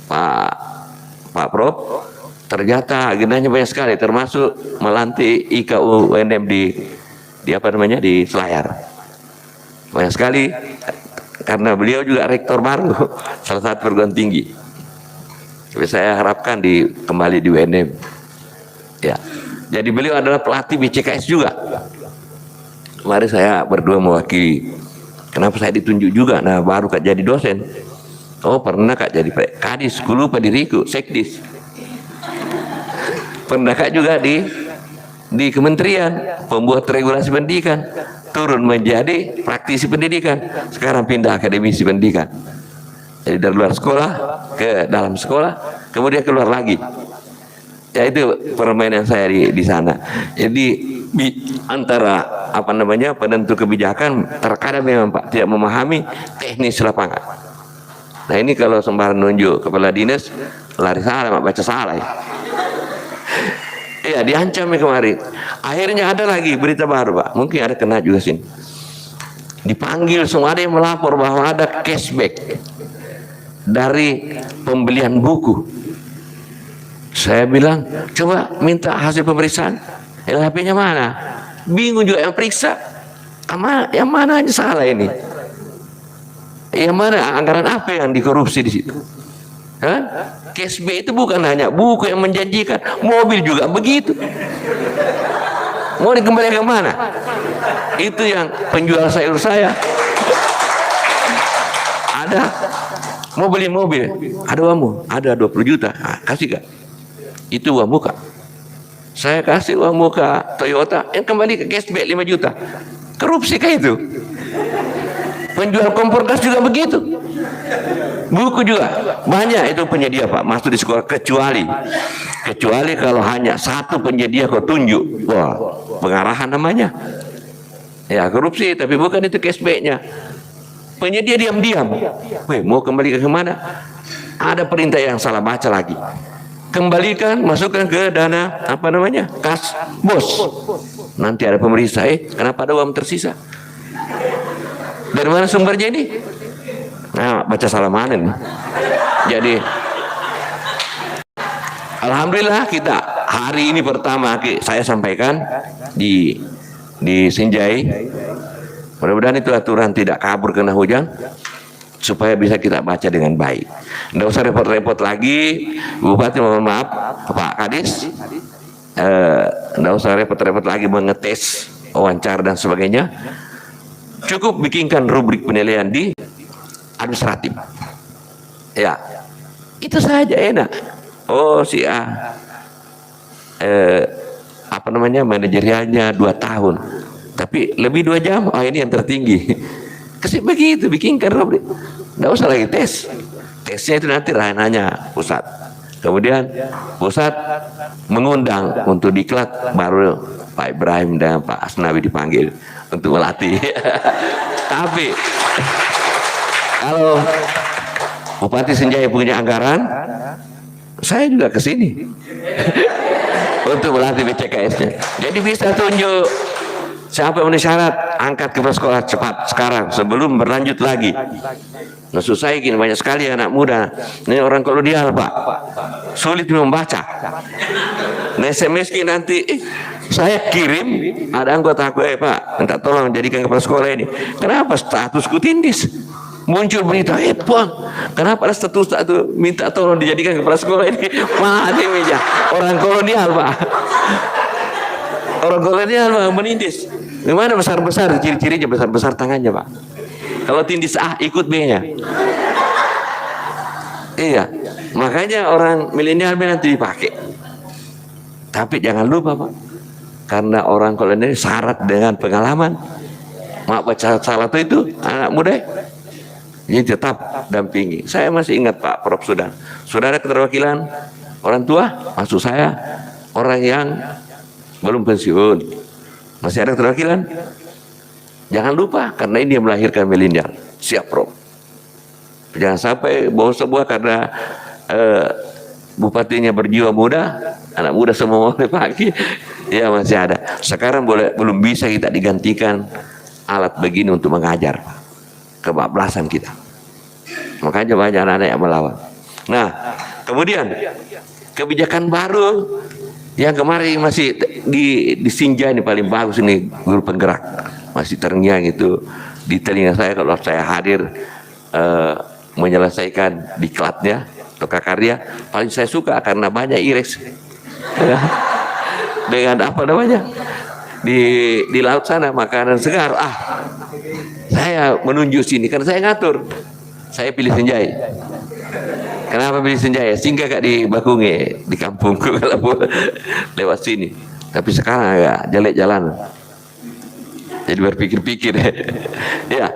Pak Prof. Ternyata agendanya banyak sekali, termasuk melantik IKU UNM di apa namanya di Selayar. Banyak sekali karena beliau juga rektor baru salah satu perguruan tinggi. Tapi saya harapkan kembali di UNM. Ya. Jadi beliau adalah pelatih BCKS juga. Kemarin saya berdua mewakili. Kenapa saya ditunjuk juga? Nah, baru Kak jadi dosen. Oh, pernah Kak jadi kadis, lupa diriku, sekdis. Pernah Kak juga di kementerian pembuat regulasi pendidikan, turun menjadi praktisi pendidikan, sekarang pindah akademisi pendidikan. Jadi dari luar sekolah ke dalam sekolah, kemudian keluar lagi. Ya itu permainan saya di sana. Jadi antara apa namanya penentu kebijakan terkadang memang Pak tidak memahami teknis lapangan. Nah ini kalau sembarang nunjuk kepala dinas lari salah, baca salah ya. Iya diancam ya kemarin. Akhirnya ada lagi berita baru Pak, mungkin ada kena juga sini. Dipanggil semua, ada yang melapor bahwa ada cashback dari pembelian buku. Saya bilang, coba minta hasil pemeriksaan. LHP-nya mana? Bingung juga yang periksa. Yang mana aja salah ini? Yang mana anggaran apa yang dikorupsi di situ? Cashback itu bukan hanya buku yang menjanjikan, mobil juga begitu. Mau dikembalikan ke mana? Itu yang penjual sayur saya. Ada mau beli mobil, ada uangmu, ada 20 juta, kasih gak? Itu uang muka. Saya kasih uang muka Toyota, yang kembali ke cashback 5 juta. Korupsi kah itu? Penjual kompor gas juga begitu. Buku juga banyak itu penyedia Pak masuk di sekolah, kecuali kalau hanya satu penyedia kau tunjuk, wah pengarahan namanya. Ya korupsi, tapi bukan itu cashbacknya. Penyedia diam-diam, mau kembali ke mana? Ada perintah yang salah baca lagi. Kembalikan, masukkan ke dana apa namanya kas bos. Nanti ada pemeriksa, kenapa ada uang tersisa? Dari mana sumbernya ini? Nah, baca salah mana nih? Jadi alhamdulillah kita hari ini pertama saya sampaikan di Sinjai. Mudah-mudahan itu aturan tidak kabur kena hujan, supaya bisa kita baca dengan baik. Nggak usah repot-repot lagi, Bupati mohon maaf, Pak Kadis, nggak usah repot-repot lagi mengetes wawancara dan sebagainya. Cukup bikinkan rubrik penilaian di administratif. Ya, itu saja enak. Oh si A, apa namanya manajerialnya 2 tahun, tapi lebih 2 jam. Oh ini yang tertinggi. Kasih begitu, bikinkan rubrik. Nggak usah lagi tes. Tesnya itu nanti ranahnya pusat. Kemudian pusat mengundang untuk diklat, baru Pak Ibrahim dan Pak Asnawi dipanggil untuk melatih. Tapi kalau Bupati Sinjai punya anggaran, saya juga ke sini untuk melatih BCKS-nya. Jadi bisa tunjuk siapa yang memenuhi syarat, angkat kepala sekolah cepat sekarang sebelum berlanjut lagi. Maksud saya gini, banyak sekali anak muda ini orang kolonial Pak, sulit membaca. Nah SMS nanti saya kirim, ada anggota aku, Pak minta tolong jadikan kepala sekolah ini. Kenapa statusku tindis? Muncul berita, Puang, kenapa ada status minta tolong dijadikan kepala sekolah ini? Mati meja, orang kolonial Pak. Orang kolonial Pak menindis. Gimana besar-besar, ciri-cirinya besar-besar tangannya Pak. Kalau tindis A ikut B-nya. Iya, makanya orang milenial nanti dipakai. Tapi jangan lupa Pak, karena orang kolonial syarat dengan pengalaman. Maaf baca salah itu anak muda, ini tetap dampingi. Saya masih ingat Pak Prof sudah ada keterwakilan orang tua, maksud saya orang yang belum pensiun, masih ada keterwakilan. Jangan lupa, karena ini yang melahirkan milenial. Siap, Prof. Jangan sampai bawa sebuah karena bupatinya berjiwa muda, anak muda semua mau dipakai. Ya masih ada. Sekarang belum bisa kita digantikan alat begini untuk mengajar. Kebablasan kita. Makanya banyak anak-anak yang melawan. Nah, kemudian kebijakan baru yang kemarin masih di Sinjai ini paling bagus ini, guru penggerak. Masih terngiang itu di telinga saya kalau saya hadir menyelesaikan diklatnya atau karya. Paling saya suka karena banyak irex dengan apa namanya di laut sana, makanan segar. Saya menunjuk sini karena saya ngatur. Saya pilih Sinjai. Kenapa pilih Sinjai? Singgah gak di Bakunge, di kampungku kalau lewat sini. Tapi sekarang agak jelek jalan. Jadi berpikir-pikir. Ya.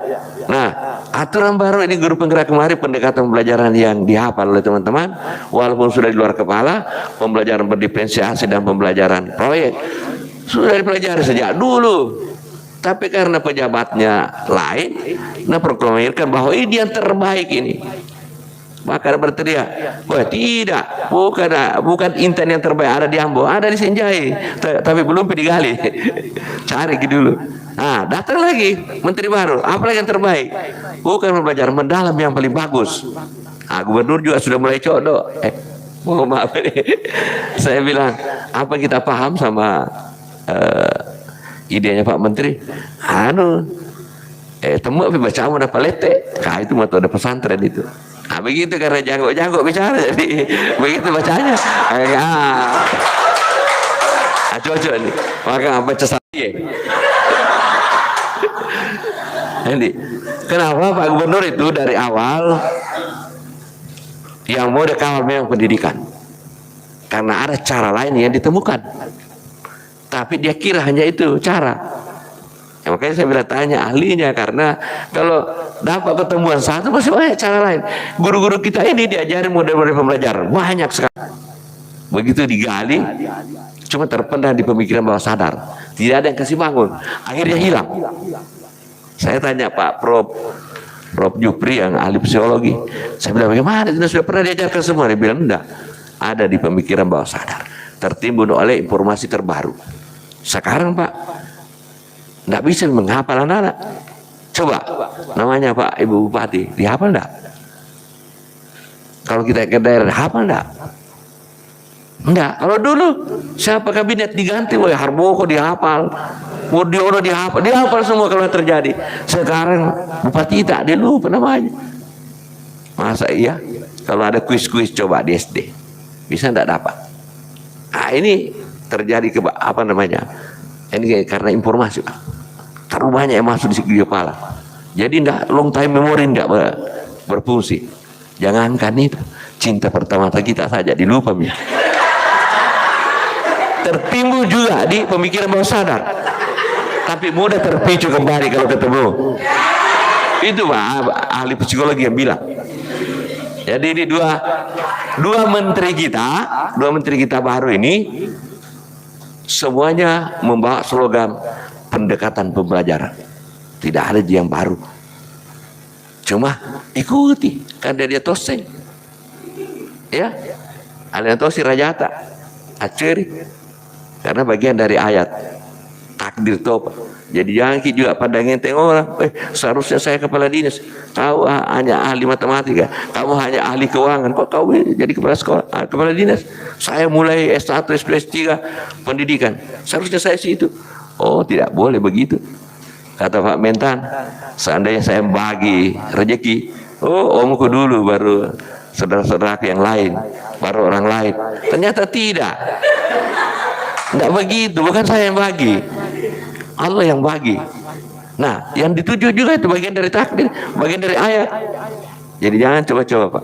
Nah, aturan baru ini guru penggerak kemarin, pendekatan pembelajaran yang dihafal oleh teman-teman, walaupun sudah di luar kepala, pembelajaran berdiferensiasi dan pembelajaran proyek sudah dipelajari sejak dulu. Tapi karena pejabatnya lain, nah proklamirkan bahwa ini yang terbaik ini. Maka berteriak, wah tidak, bukan Intan yang terbaik ada di Ambo, ada di Sinjai, tapi belum digali. Cari dulu. Nah, datang lagi menteri baru, apalagi yang terbaik? Bukan pembelajaran mendalam yang paling bagus. Gubernur juga sudah mulai codok. Mohon maaf ini. Saya bilang, apa kita paham sama idenya Pak Menteri? Temu baca mau dapat lete. Itu metode pesantren itu. Begitu karena jago-jago bicara, jadi begitu bacanya. Cocok nih. Maka baca saya. Jadi, kenapa Pak Gubernur itu dari awal yang mau dikawal memang pendidikan? Karena ada cara lain yang ditemukan. Tapi dia kira hanya itu cara. Makanya saya bilang tanya ahlinya, karena kalau dapat ketemuan satu masih banyak cara lain. Guru-guru kita ini diajarin model-model pembelajaran banyak sekali. Begitu digali, cuma terpendam di pemikiran bawah sadar. Tidak ada yang kasih bangun. Akhirnya hilang. Saya tanya Pak Prof Jupri yang ahli psikologi. Saya bilang bagaimana? Sudah pernah diajarkan semua? Dia bilang enggak. Ada di pemikiran bawah sadar. Tertimbun oleh informasi terbaru. Sekarang Pak, enggak bisa menghafal anak-anak. Coba, namanya Pak Ibu Bupati, dihafal enggak? Kalau kita ke daerah, hafal enggak? Enggak. Kalau dulu, siapa kabinet diganti, wah Harboko dihafal, Murdiono dihafal semua kalau terjadi. Sekarang Bupati tak, dia lupa namanya. Masa iya? Kalau ada kuis-kuis coba di SD, bisa enggak dapat? Nah ini terjadi apa namanya? Ini karena informasi Pak. Terlalu banyak yang masuk di kepala. Jadi enggak long time memory, enggak berfungsi. Jangankan itu, cinta pertama kita saja dilupa. Tertimbul juga di pemikiran bawah sadar. Tapi mudah terpicu kembali kalau ketemu. Itu Pak ahli psikologi yang bilang. Jadi ini dua menteri kita baru ini semuanya membawa slogan pendekatan pembelajaran. Tidak ada yang baru. Cuma ikuti karena dia toseng. Ya. Alian tosi rajata. Aceri. Karena bagian dari ayat takdir topa. Jadi jangan juga pada ngenteng orang. Seharusnya saya kepala dinas. Kau hanya ahli matematika. Kamu hanya ahli keuangan. Kok kau jadi kepala sekolah, kepala dinas? Saya mulai S1, S2, S3 pendidikan. Seharusnya saya sih itu. Oh, tidak boleh begitu. Kata Pak Mentan, seandainya saya bagi rezeki, omku dulu baru saudara-saudaraku yang lain, baru orang lain. Ternyata tidak. Tidak begitu, bukan saya yang bagi. Allah yang bagi. Nah, yang dituju juga itu bagian dari takdir, bagian dari ayat. Jadi jangan coba-coba Pak.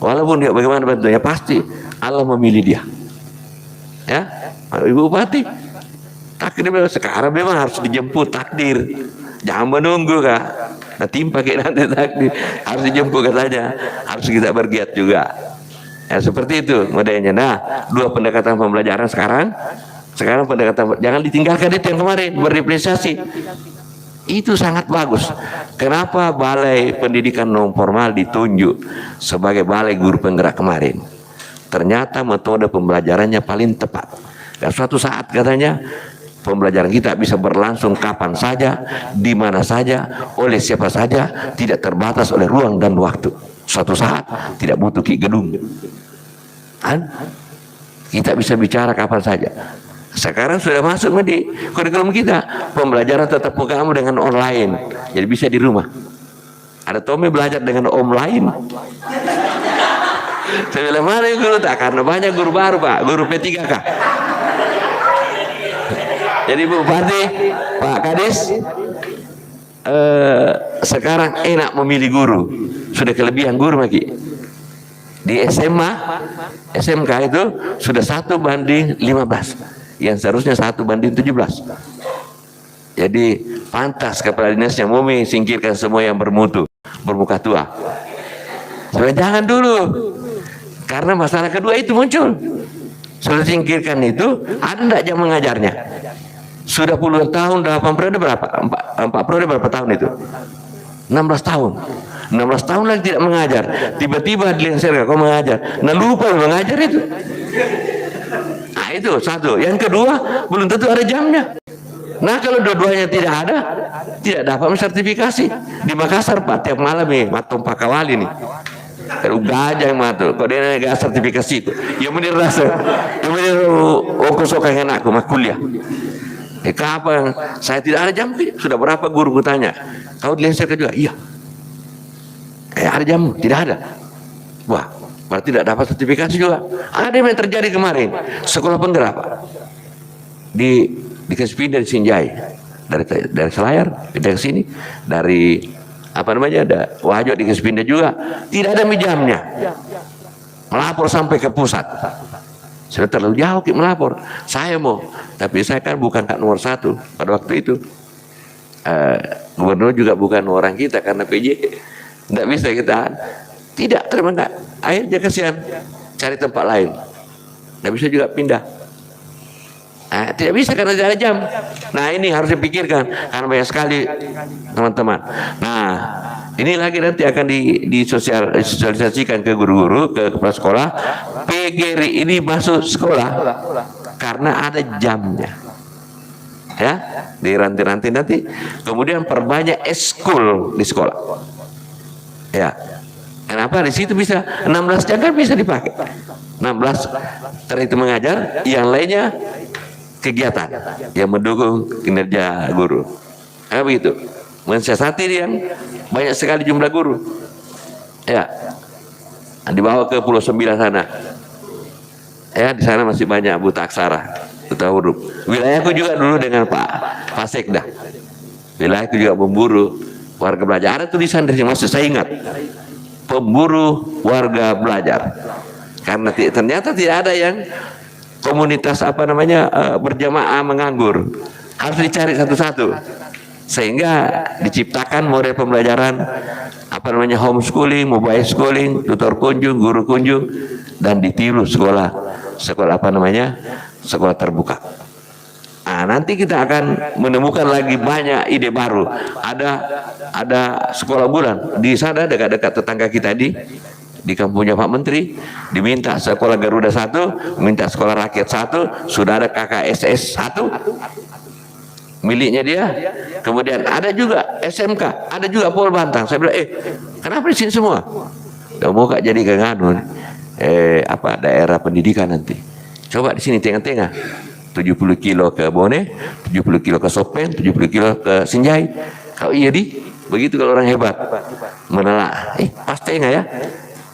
Walaupun dia bagaimana bentuknya, pasti Allah memilih dia. Ya, Ibu Bupati. Takdir memang sekarang memang harus dijemput takdir. Jangan menunggu Kak. Nah, timpa kayak nanti takdir. Harus dijemput katanya. Harus kita bergiat juga. Ya, seperti itu modelnya. Nah, dua pendekatan pembelajaran sekarang pendekatan, jangan ditinggalkan itu yang kemarin, berdiferensiasi. Itu sangat bagus. Kenapa Balai Pendidikan Non Formal ditunjuk sebagai balai guru penggerak kemarin? Ternyata metode pembelajarannya paling tepat. Dan suatu saat katanya pembelajaran kita bisa berlangsung kapan saja, di mana saja, oleh siapa saja, tidak terbatas oleh ruang dan waktu. Suatu saat tidak butuh gedung. Kan? Kita bisa bicara kapan saja. Sekarang sudah masuk di kurikulum kita, pembelajaran tatap muka kamu dengan online, jadi bisa di rumah. Ada Tommy belajar dengan online. Saya bilang mana guru tak, karena banyak guru baru Pak, guru P3K. Jadi Bu Bupati, Pak Kades, sekarang enak memilih guru, sudah kelebihan guru lagi. Di SMA, SMK itu sudah 1:15. Yang seharusnya 1:17. Jadi pantas kepala dinasnya Mumi singkirkan semua yang bermuka tua. Sebenarnya jangan dulu, karena masalah kedua itu muncul. Sudah singkirkan itu, ada enggak jam mengajarnya? Sudah puluhan tahun, 8 periode berapa? 4 periode berapa tahun itu? 16 tahun. 16 tahun lagi tidak mengajar. Tiba-tiba dilengsir kau mengajar. Nah lupa mengajar itu. Nah itu satu. Yang kedua, belum tentu ada jamnya. Nah kalau dua-duanya tidak ada, tidak dapat sertifikasi. Di Makassar Pak, tiap malam nih matung pakawali nih. Kalau gajah yang matu, kok dia nggak sertifikasi itu. Yang menir rasa, yang menir okosokan aku mah kuliah. Kapan? Saya tidak ada jam. Sudah berapa guru tanya? Kau dilengsir juga? Iya. Ada jamu? Tidak ada. Wah, berarti tidak dapat sertifikasi juga. Ada yang terjadi kemarin. Sekolah penggerak dikasih pindah di Sinjai, dari Selayar pindah ke sini, dari apa namanya ada Wajo dikasih pindah juga. Tidak ada jamnya. Melapor sampai ke pusat. Sudah terlalu jauh melapor. Saya mau, tapi saya kan bukan Kak nomor 1 pada waktu itu. Gubernur juga bukan orang kita karena PJ. Tidak bisa kita, tidak terima enggak. Akhirnya kasihan, cari tempat lain. Tidak bisa juga pindah. Nah, tidak bisa karena tidak ada jam. Nah ini harus dipikirkan karena banyak sekali teman-teman. Nah ini lagi nanti akan disosialisasikan ke guru-guru, ke kepala sekolah. PGRI ini masuk sekolah karena ada jamnya. Ya, di ranting-ranting nanti. Kemudian perbanyak eskul di sekolah. Ya, kenapa di situ bisa 16 jam kan bisa dipakai. 16 terhitung mengajar, yang lainnya kegiatan yang mendukung kinerja guru. Nah, begitu. Mensiasati yang banyak sekali jumlah guru. Ya, dibawa ke Pulau 9 sana. Ya, di sana masih banyak buta aksara, buta huruf. Wilayahku juga dulu dengan Pak Sekda. Wilayahku juga pemburu warga belajar. Ada tulisan dari maksud saya ingat, pemburu warga belajar. Karena ternyata tidak ada yang komunitas apa namanya berjamaah menganggur. Harus dicari satu-satu. Sehingga diciptakan model pembelajaran apa namanya homeschooling, mobile schooling, tutor kunjung, guru kunjung, dan ditiru sekolah apa namanya sekolah terbuka. Nah, nanti kita akan menemukan lagi banyak ide baru. Ada sekolah bulan di sana dekat-dekat tetangga kita di kampungnya Pak Menteri, diminta sekolah Garuda 1, minta sekolah rakyat 1, sudah ada KKSS 1 miliknya dia. Kemudian ada juga SMK, ada juga Pol Bantang. Saya bilang, kenapa di sini semua? Udah mau kak jadi nganu apa daerah pendidikan nanti. Coba di sini tengah-tengah. 70 kilo ke Bone, 70 kilo ke Sopen, 70 kilo ke Sinjai. Kau iya begitu kalau orang hebat menelak. Pasti enggak ya?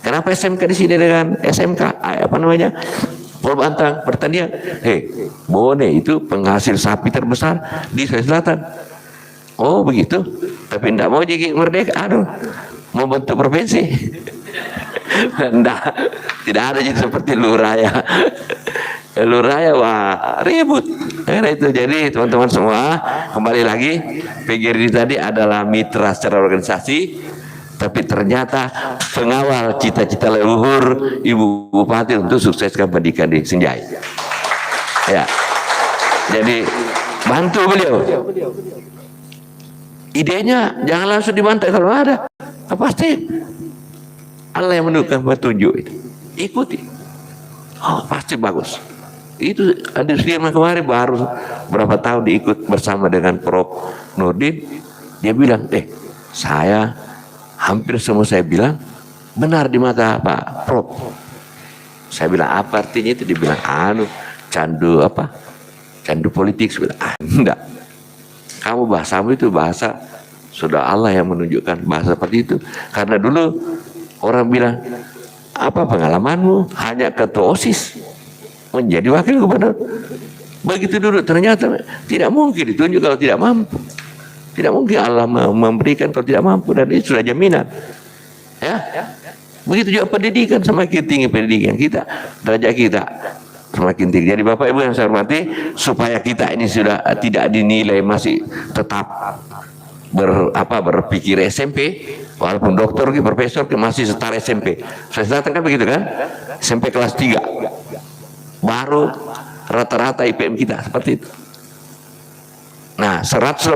Kenapa SMK di sini dengan SMK apa namanya? Pol Bantang pertanian. Bone itu penghasil sapi terbesar di Sulawesi Selatan. Oh begitu. Tapi enggak mau jadi merdeka. Aduh, mau bentuk provinsi. Enggak, tidak ada jadi seperti Luraya. Luraya wah ribut. Karena itu jadi teman-teman semua kembali lagi PGRI tadi adalah mitra secara organisasi, tapi ternyata pengawal cita-cita leluhur Ibu Bupati untuk sukseskan pendidikan di Sinjai. Ya, jadi bantu beliau. idenya jangan langsung dibantai kalau ada. Pasti Allah yang menunjukkan petunjuk itu. Ikuti. Oh, pasti bagus. Itu ada firman kemarin baru berapa tahun diikut bersama dengan Prof Nurdin. Dia bilang, saya hampir semua saya bilang benar di mata Pak Prof. Saya bilang apa artinya itu? Dia bilang candu candu politik. Saya bilang enggak. Kamu bahasamu itu bahasa sudah Allah yang menunjukkan bahasa seperti itu. Karena dulu orang bilang, apa pengalamanmu? Hanya ketua OSIS menjadi wakil gubernur. Begitu dulu, ternyata tidak mungkin ditunjuk kalau tidak mampu. Tidak mungkin Allah memberikan kalau tidak mampu, dan itu sudah jaminan. Ya. Begitu juga pendidikan, semakin tinggi pendidikan kita, derajat kita semakin tinggi. Jadi Bapak Ibu yang saya hormati, supaya kita ini sudah tidak dinilai masih tetap berpikir SMP, walaupun dokter, profesor masih setara SMP. Saya datang kan begitu kan? SMP kelas 3. Baru rata-rata IPM kita seperti itu. Nah, 185.000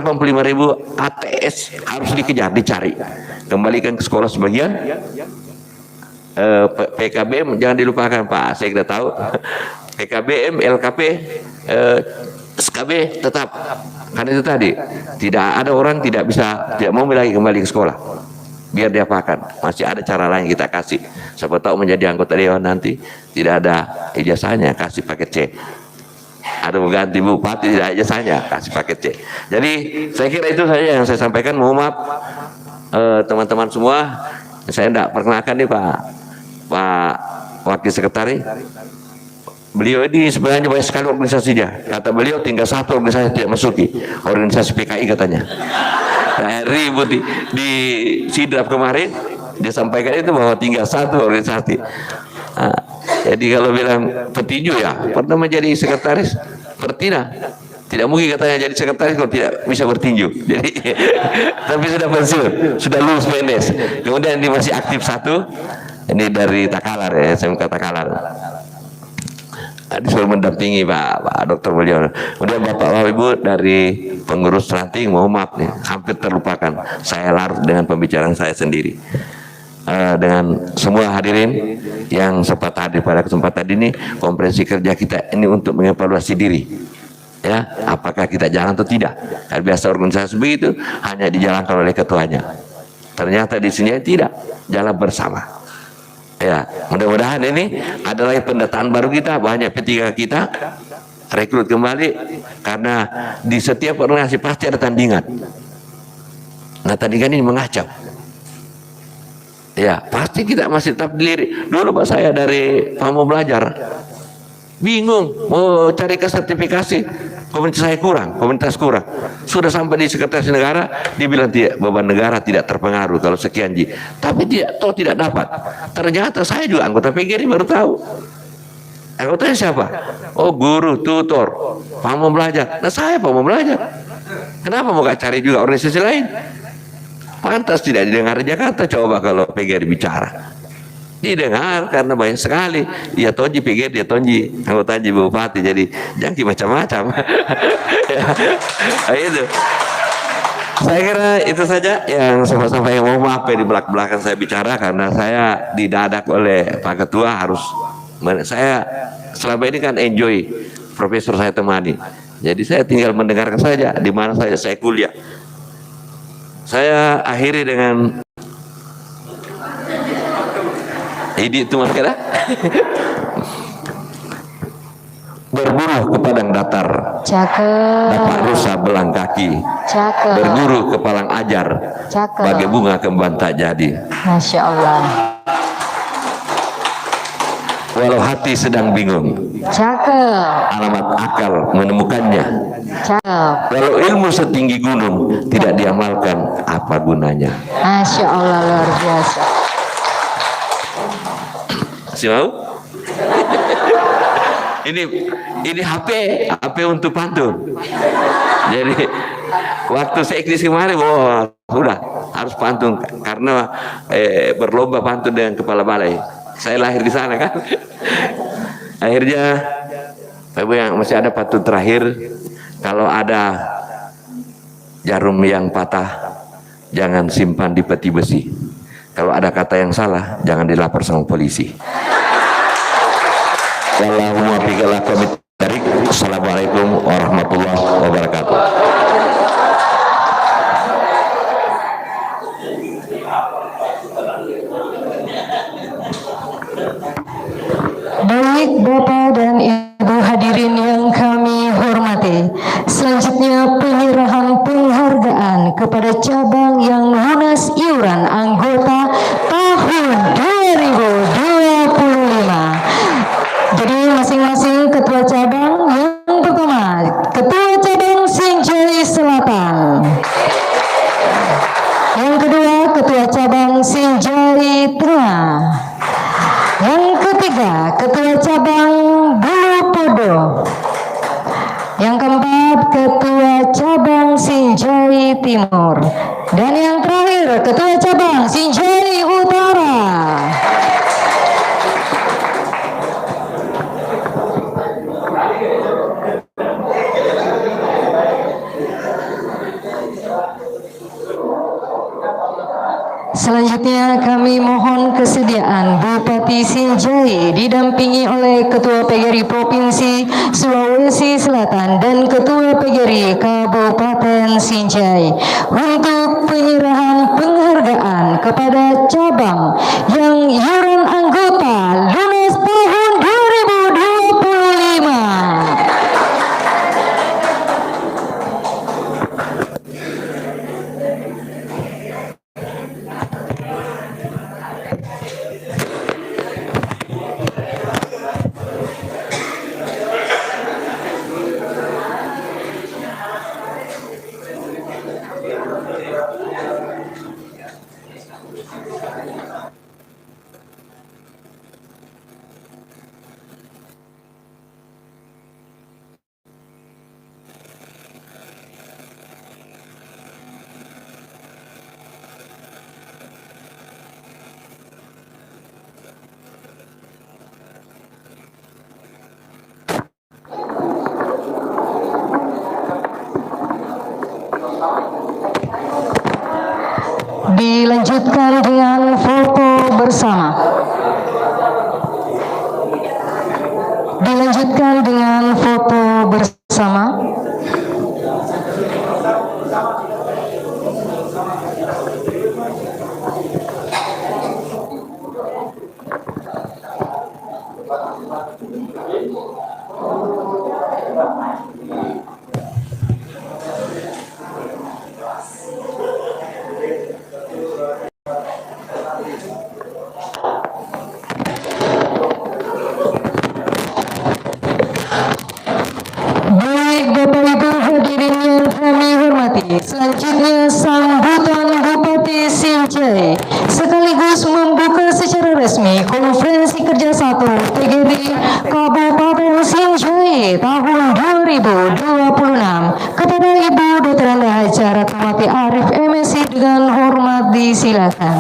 ATS harus dikejar, dicari. Kembalikan ke sekolah sebagian. PKBM jangan dilupakan Pak, saya tidak tahu. PKBM, LKP, SKB tetap. Karena itu tadi, tidak ada orang tidak mau lagi kembali ke sekolah. Biar diapakan, masih ada cara lain kita kasih. Siapa tahu menjadi anggota dewan nanti tidak ada ijazahnya, kasih paket C. Ada mengganti bupati tidak ijazahnya, kasih paket C. Jadi saya kira itu saja yang saya sampaikan. Mohon maaf teman-teman semua, saya tidak perkenalkan nih Pak Wakil Sekretaris. Beliau ini sebenarnya banyak sekali organisasinya. Kata beliau tinggal satu organisasi tidak masuki, organisasi PKI katanya. Nah, ribut di sidrap kemarin dia sampaikan itu bahwa tinggal satu organisasi. Nah, jadi kalau bilang petinju ya pernah menjadi sekretaris Pertina, tidak mungkin katanya jadi sekretaris kalau tidak bisa bertinju. Jadi tapi sudah pensiun, sudah lulus PNS. Kemudian dia masih aktif satu, ini dari Takalar ya, SMK Takalar. Disuruh mendampingi Pak Dokter beliau. Kemudian Bapak Ibu dari pengurus ranting, mohon maaf nih, hampir terlupakan. Saya larut dengan pembicaraan saya sendiri. Dengan semua hadirin yang sempat hadir pada kesempatan ini, konferensi kerja kita ini untuk mengevaluasi diri. Ya, apakah kita jalan atau tidak? Karena biasa organisasi begitu hanya dijalankan oleh ketuanya. Ternyata di sini tidak, jalan bersama. Ya, mudah-mudahan ini adalah pendataan baru kita, banyak P3 kita rekrut kembali, karena di setiap organisasi pasti ada tandingan. Nah, tandingan ini mengacau. Ya, pasti kita masih tetap dilirik. Dulu Pak saya dari mau belajar, bingung mau cari ke sertifikasi, komunitas kurang. Sudah sampai di sekretaris negara, dibilang tidak, beban negara tidak terpengaruh kalau sekian Ji. Tapi tidak dapat. Ternyata saya juga anggota PGRI baru tahu. Anggotanya siapa? Oh, guru, tutor, mau belajar. Nah, saya mau belajar. Kenapa mau gak cari juga organisasi lain? Pantas tidak didengar di Jakarta. Coba kalau PGRI bicara, didengar karena banyak sekali. Ya tonji PGRI, dia tonji anggota bupati, jadi jangki macam-macam. Ya, itu. Saya kira itu saja yang sama-sama yang mau maaf di belakang saya bicara, karena saya didadak oleh Pak Ketua harus. Saya selama ini kan enjoy profesor saya temani, jadi saya tinggal mendengarkan saja di mana saya kuliah. Saya akhiri dengan ini itu makanya berburu ke padang datar, Cakep. dapat rusa belang kaki, Cakep. berburu ke palang ajar, Cakep. bagai bunga kembang tak jadi. Masya Allah. Walau hati sedang bingung, Cakep. alamat akal menemukannya. Cakep. Walau ilmu setinggi gunung, tidak diamalkan, apa gunanya? Masya Allah, luar biasa. Masih mau? ini HP untuk pantun. Jadi waktu saya ikut kemarin, sudah harus pantun, karena berlomba pantun dengan kepala balai. Saya lahir di sana kan. Akhirnya Ibu yang masih ada pantun terakhir. Kalau ada jarum yang patah jangan simpan di peti besi. Kalau ada kata yang salah, jangan dilapor sama polisi. Wallahu muwaffiq ila aqwamit thoriq. Assalamualaikum warahmatullahi wabarakatuh. Baik Bapak dan Ibu hadirin yang kami hormati, selanjutnya penyerahan penghargaan kepada cabang yang lunas iuran anggota tahun 2025. Jadi masing-masing ketua cabang, yang pertama ketua cabang Sinjai Selatan, yang kedua ketua cabang Sinjai Tengah, yang ketiga ketua cabang Bulu Podo, yang keempat ketua cabang Sinjai Timur, dan yang terakhir ketua cabang Sinjai Utara. Selanjutnya kami mohon kesediaan Bupati Sinjai didampingi oleh Ketua PGRI Provinsi Sulawesi Selatan dan Ketua PGRI Kabupaten Sinjai untuk penyerahan penghargaan kepada cabang yang iuran anggota lunas tahun 2025. Dilanjutkan dengan foto bersama. Dilanjutkan dengan foto bersama. Selanjutnya sambutan Bupati Sinjai sekaligus membuka secara resmi konferensi kerja 1 PGRI Kabupaten Sinjai tahun 2026 kepada Ibu Dr. Anda Haja Ratnawati Arif MSc dengan hormat disilakan.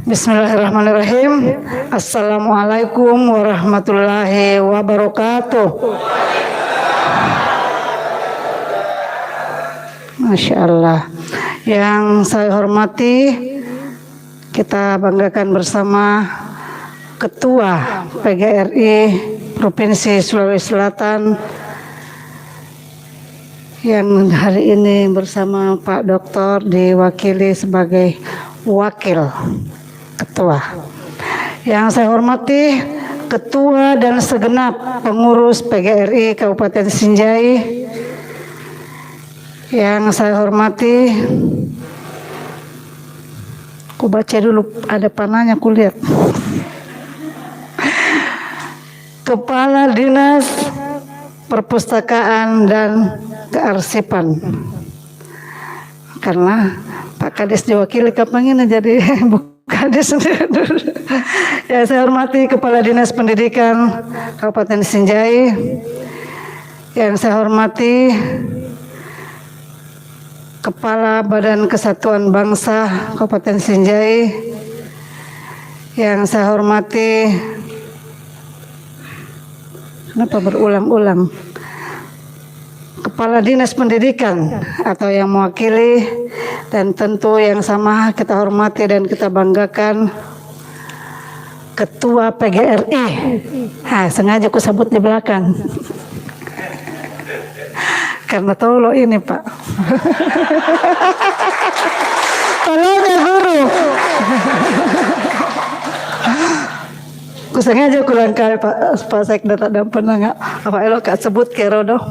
Bismillahirrahmanirrahim. Assalamualaikum warahmatullahi wabarakatuh. Masya Allah. Yang saya hormati, kita banggakan bersama Ketua PGRI Provinsi Sulawesi Selatan yang hari ini bersama Pak Doktor diwakili sebagai wakil ketua. Yang saya hormati ketua dan segenap pengurus PGRI Kabupaten Sinjai. Yang saya hormati, aku baca dulu, ada panahnya aku lihat. Kepala Dinas Perpustakaan dan Kearsipan. Karena Pak Kades diwakili kapan ini jadi Kades dulu. Ya, saya hormati Kepala Dinas Pendidikan Kabupaten Sinjai. Yang saya hormati Kepala Badan Kesatuan Bangsa Kabupaten Sinjai. Yang saya hormati, kenapa berulang-ulang, Kepala Dinas Pendidikan atau yang mewakili, dan tentu yang sama kita hormati dan kita banggakan Ketua PGRI. Sengaja aku sebut di belakang karena tolo ini Pak. Tolongnya guru. Aku sengaja kurang kali Pak Sekda tak ada pernah nggak apa elok kak sebut kerodo.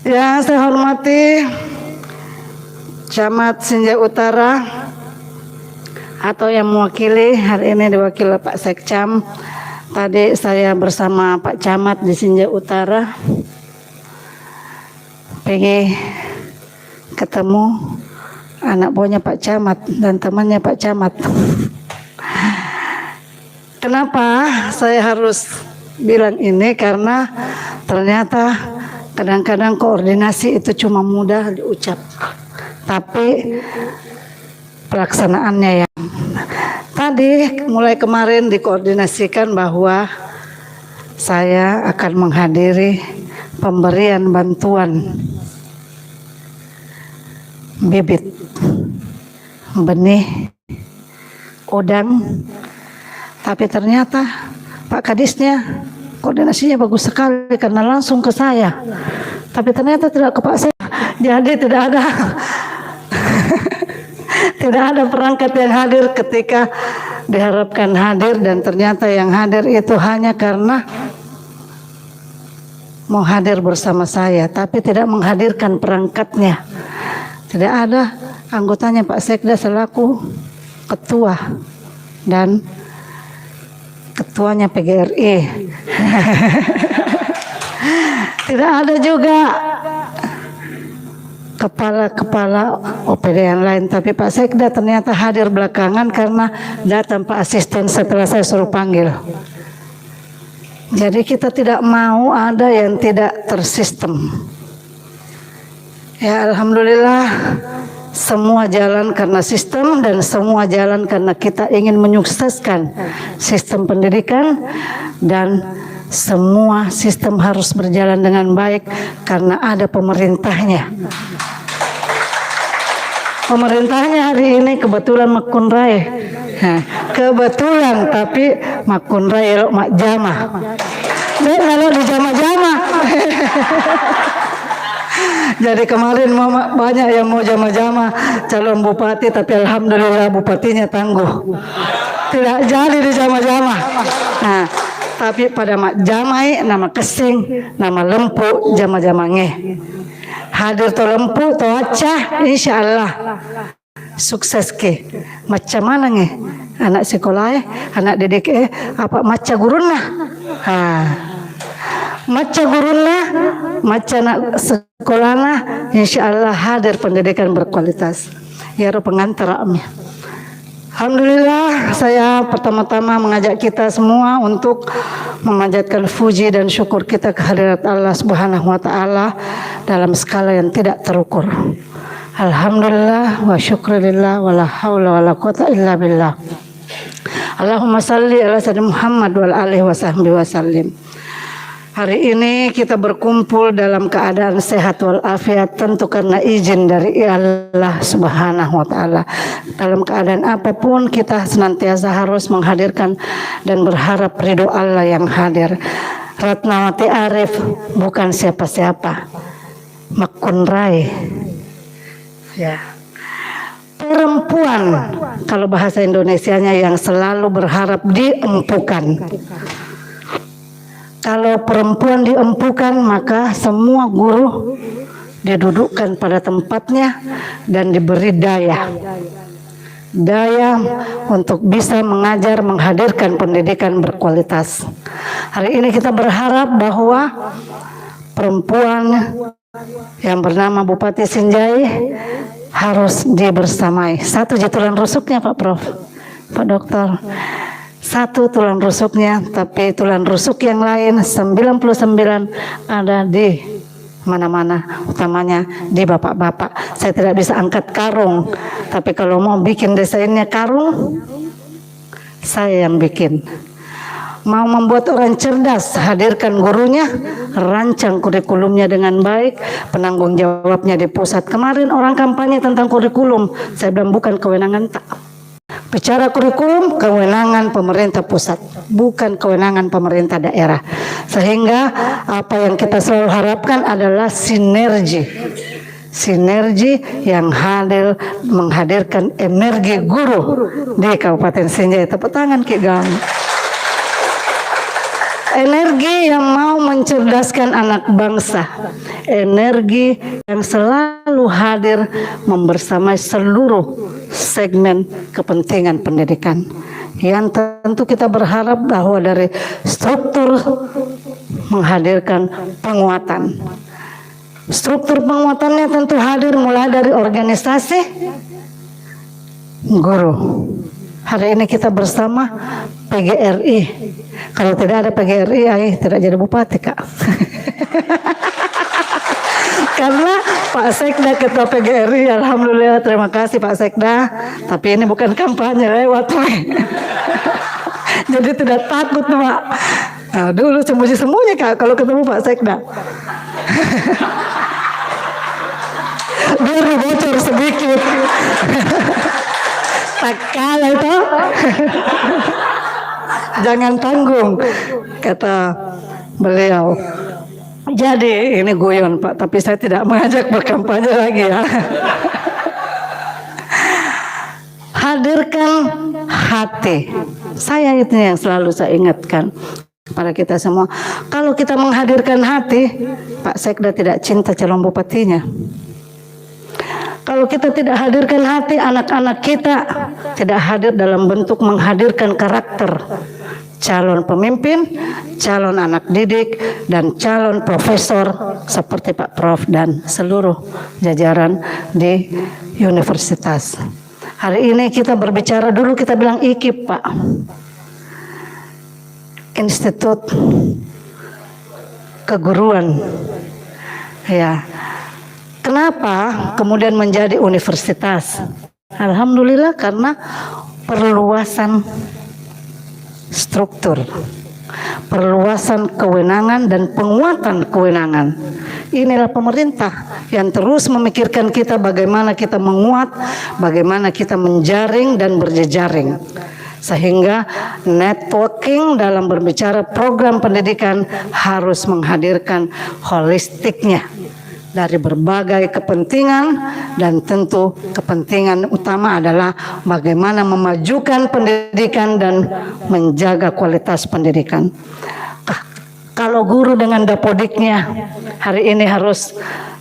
Yang saya hormati Camat Sinjai Utara atau yang mewakili, hari ini diwakili Pak Sekcam. Tadi saya bersama Pak Camat di Sinjai Utara pergi ketemu anak buahnya Pak Camat dan temannya Pak Camat. Kenapa saya harus bilang ini? Karena ternyata kadang-kadang koordinasi itu cuma mudah diucap, tapi pelaksanaannya yang tadi mulai kemarin dikoordinasikan bahwa saya akan menghadiri pemberian bantuan bibit benih udang, tapi ternyata Pak Kadisnya koordinasinya bagus sekali karena langsung ke saya, tapi ternyata tidak ke Pak saya, jadi tidak ada tidak ada perangkat yang hadir ketika diharapkan hadir, dan ternyata yang hadir itu hanya karena mau hadir bersama saya, tapi tidak menghadirkan perangkatnya. Tidak ada anggotanya Pak Sekda selaku ketua dan ketuanya PGRI. Tidak ada juga kepala-kepala OPD yang lain, tapi Pak Sekda ternyata hadir belakangan karena datang Pak Asisten setelah saya suruh panggil. Jadi kita tidak mau ada yang tidak tersistem. Ya alhamdulillah semua jalan karena sistem, dan semua jalan karena kita ingin menyukseskan sistem pendidikan, dan semua sistem harus berjalan dengan baik karena ada pemerintahnya. Pemerintahnya hari ini kebetulan Makun Rai. Kebetulan, tapi Makun Rai elok mak jama. Kalau di jama-jama. Jadi kemarin banyak yang mau jama-jama calon bupati, tapi alhamdulillah bupatinya tangguh. Tidak jadi di jama-jama. Nah, tapi pada mak jamai nama kesing, nama lempu jama-jama nge. Hadir to lempu to acah, insyaallah sukses ke. Macam mana nge? Anak sekolah anak didik apa maca guruna. Maca guruna, maca anak sekolahna, insyaallah hadir pendidikan berkualitas. Ya roh pengantar kami. Alhamdulillah, saya pertama-tama mengajak kita semua untuk memanjatkan puji dan syukur kita kehadirat Allah Subhanahu wa taala dalam skala yang tidak terukur. Alhamdulillah wa syukurillah wa la haula wa la quwata illa billah. Allahumma salli ala sayyidina Muhammad wa alihi wa sahbihi wa sallim. Hari ini kita berkumpul dalam keadaan sehat walafiat, tentu karena izin dari Allah Subhanahu wa taala. Dalam keadaan apapun kita senantiasa harus menghadirkan dan berharap ridho Allah yang hadir. Ratnawati Arif bukan siapa-siapa. Makun Rai. Ya. Perempuan, kalau bahasa Indonesianya, yang selalu berharap diempukan. Kalau perempuan diempukan, maka semua guru didudukkan pada tempatnya dan diberi daya untuk bisa mengajar, menghadirkan pendidikan berkualitas. Hari ini kita berharap bahwa perempuan yang bernama Bupati Sinjai harus dibersamai. Satu tulang rusuknya Pak Prof, Pak Dokter. Satu tulang rusuknya, tapi tulang rusuk yang lain 99 ada di mana-mana, utamanya di bapak-bapak. Saya tidak bisa angkat karung, tapi kalau mau bikin desainnya karung, saya yang bikin. Mau membuat orang cerdas, hadirkan gurunya, rancang kurikulumnya dengan baik, penanggung jawabnya di pusat. Kemarin orang kampanye tentang kurikulum, saya bilang bukan kewenangan tak. Bicara kurikulum, kewenangan pemerintah pusat, bukan kewenangan pemerintah daerah. Sehingga apa yang kita selalu harapkan adalah sinergi. Sinergi yang hadir menghadirkan energi guru di Kabupaten Sinjai. Tepuk tangan Ki Gang. Energi yang mau mencerdaskan anak bangsa, energi yang selalu hadir membersamai seluruh segmen kepentingan pendidikan. Yang tentu kita berharap bahwa dari struktur menghadirkan penguatan. Struktur penguatannya tentu hadir mulai dari organisasi guru. Hari ini kita bersama PGRI. Kalau tidak ada PGRI, tidak jadi bupati, Kak. Karena Pak Sekda ketua PGRI, alhamdulillah, terima kasih Pak Sekda. Tapi ini bukan kampanye lewat, Pak. Jadi tidak takut, Pak. Nah, dulu sembunyi-sembunyi, Kak, kalau ketemu Pak Sekda. Biar bocor sedikit. Tak kalah itu. Jangan tanggung, kata beliau. Jadi ini guyon Pak, tapi saya tidak mengajak berkampanye lagi ya. Hadirkan hati. Saya itu yang selalu saya ingatkan kepada kita semua. Kalau kita menghadirkan hati, Pak Sekda tidak cinta calon bupatinya. Kalau kita tidak hadirkan hati, anak-anak kita tidak hadir dalam bentuk menghadirkan karakter calon pemimpin, calon anak didik, dan calon profesor seperti Pak Prof dan seluruh jajaran di universitas. Hari ini kita berbicara, dulu kita bilang IKIP, Pak. Institut Keguruan. Ya. Kenapa kemudian menjadi universitas? Alhamdulillah karena perluasan struktur, perluasan kewenangan dan penguatan kewenangan. Inilah pemerintah yang terus memikirkan kita bagaimana kita menguat, bagaimana kita menjaring dan berjejaring. Sehingga networking dalam berbicara program pendidikan harus menghadirkan holistiknya dari berbagai kepentingan, dan tentu kepentingan utama adalah bagaimana memajukan pendidikan dan menjaga kualitas pendidikan. Kalau guru dengan dapodiknya hari ini harus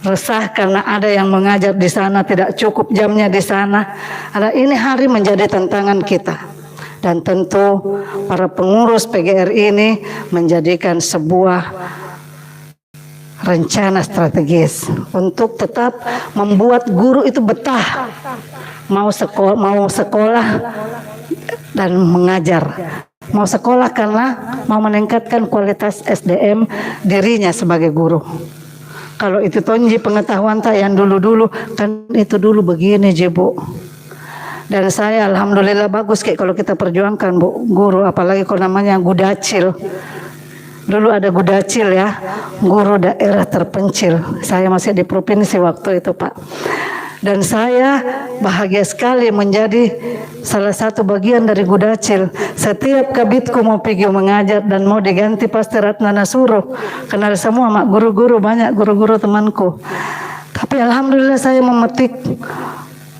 resah karena ada yang mengajar di sana tidak cukup jamnya di sana. Ini hari menjadi tantangan kita. Dan tentu para pengurus PGRI ini menjadikan sebuah rencana strategis untuk tetap membuat guru itu betah mau sekolah dan mengajar. Mau sekolah karena mau meningkatkan kualitas SDM dirinya sebagai guru. Kalau itu tonji pengetahuan tak yang dulu-dulu, kan itu dulu begini je Bu. Dan saya alhamdulillah bagus kayak kalau kita perjuangkan Bu guru, apalagi kalau namanya Gudacil. Dulu ada Gudacil ya, guru daerah terpencil. Saya masih di provinsi waktu itu Pak. Dan saya bahagia sekali menjadi salah satu bagian dari Gudacil. Setiap kabitku mau pergi mengajar dan mau diganti pasti Ratna Nasuro. Kenal semua mak guru-guru, banyak guru-guru temanku. Tapi alhamdulillah saya memetik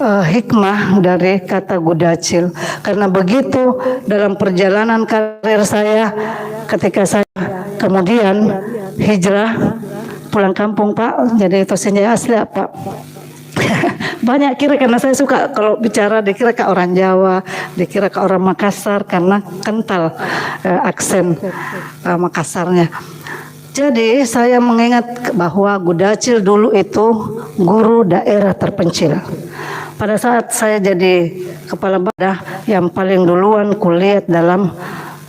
hikmah dari kata Gudacil. Karena begitu dalam perjalanan karir saya, ketika saya kemudian hijrah pulang kampung Pak, jadi itu Sinjai asli Pak. Banyak kira karena saya suka kalau bicara dikira ke orang Jawa, dikira ke orang Makassar karena kental aksen Makassarnya. Jadi saya mengingat bahwa Gudacil dulu itu guru daerah terpencil. Pada saat saya jadi kepala badah, yang paling duluan kulihat dalam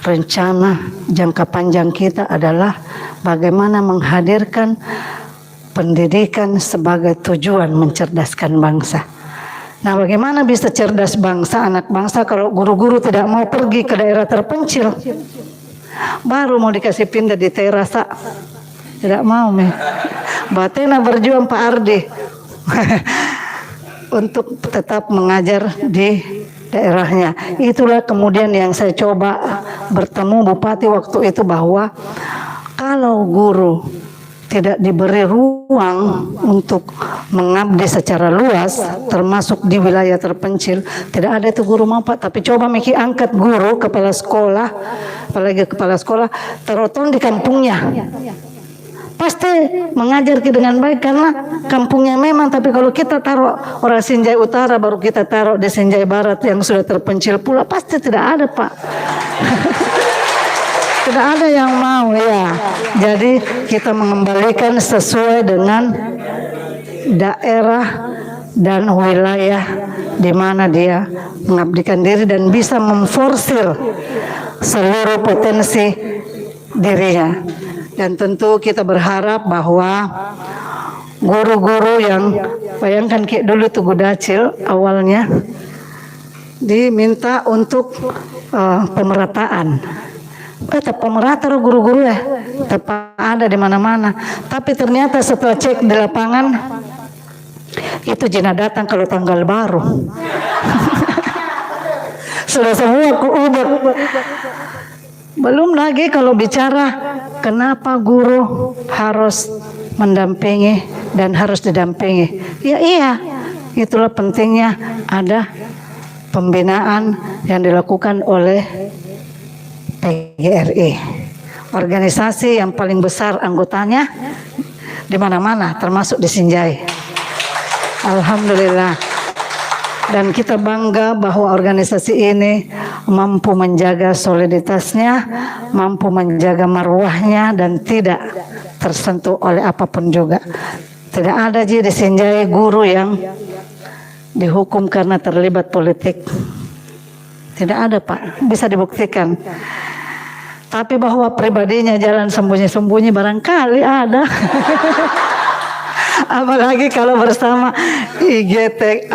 rencana jangka panjang kita adalah bagaimana menghadirkan pendidikan sebagai tujuan mencerdaskan bangsa. Nah, bagaimana bisa cerdas bangsa, anak bangsa kalau guru-guru tidak mau pergi ke daerah terpencil? Baru mau dikasih pindah di terasa, tidak mau. Batena berjuang Pak Ardi untuk tetap mengajar di daerahnya. Itulah kemudian yang saya coba bertemu Bupati waktu itu, bahwa kalau guru tidak diberi ruang untuk mengabdi secara luas, termasuk di wilayah terpencil, tidak ada itu guru mau Pak. Tapi coba Miki angkat guru, kepala sekolah, apalagi kepala sekolah, teroton di kampungnya, pasti mengajar dengan baik karena kampungnya memang. Tapi kalau kita taruh orang Sinjai Utara, baru kita taruh di Sinjai Barat yang sudah terpencil pula, pasti tidak ada Pak. Tidak ada yang mau ya. Jadi kita mengembalikan sesuai dengan daerah dan wilayah di mana dia mengabdikan diri dan bisa memforsir seluruh potensi dirinya. Dan tentu kita berharap bahwa guru-guru yang, bayangkan kayak dulu tuh Gudacil awalnya diminta untuk pemerataan. Pemerata guru-guru ya, tepat ada di mana-mana. Tapi ternyata setelah cek di lapangan, itu Jina datang kalau tanggal baru. Sudah semua keubah. Belum lagi kalau bicara kenapa guru harus mendampingi dan harus didampingi. Ya iya, itulah pentingnya ada pembinaan yang dilakukan oleh PGRI, organisasi yang paling besar anggotanya di mana-mana, termasuk di Sinjai. Alhamdulillah. Dan kita bangga bahwa organisasi ini mampu menjaga soliditasnya, mampu menjaga marwahnya, dan tidak tersentuh oleh apapun juga. Tidak ada di Sinjai guru yang dihukum karena terlibat politik. Tidak ada Pak, bisa dibuktikan. Tapi bahwa pribadinya jalan sembunyi-sembunyi barangkali ada. Apalagi kalau bersama IGT,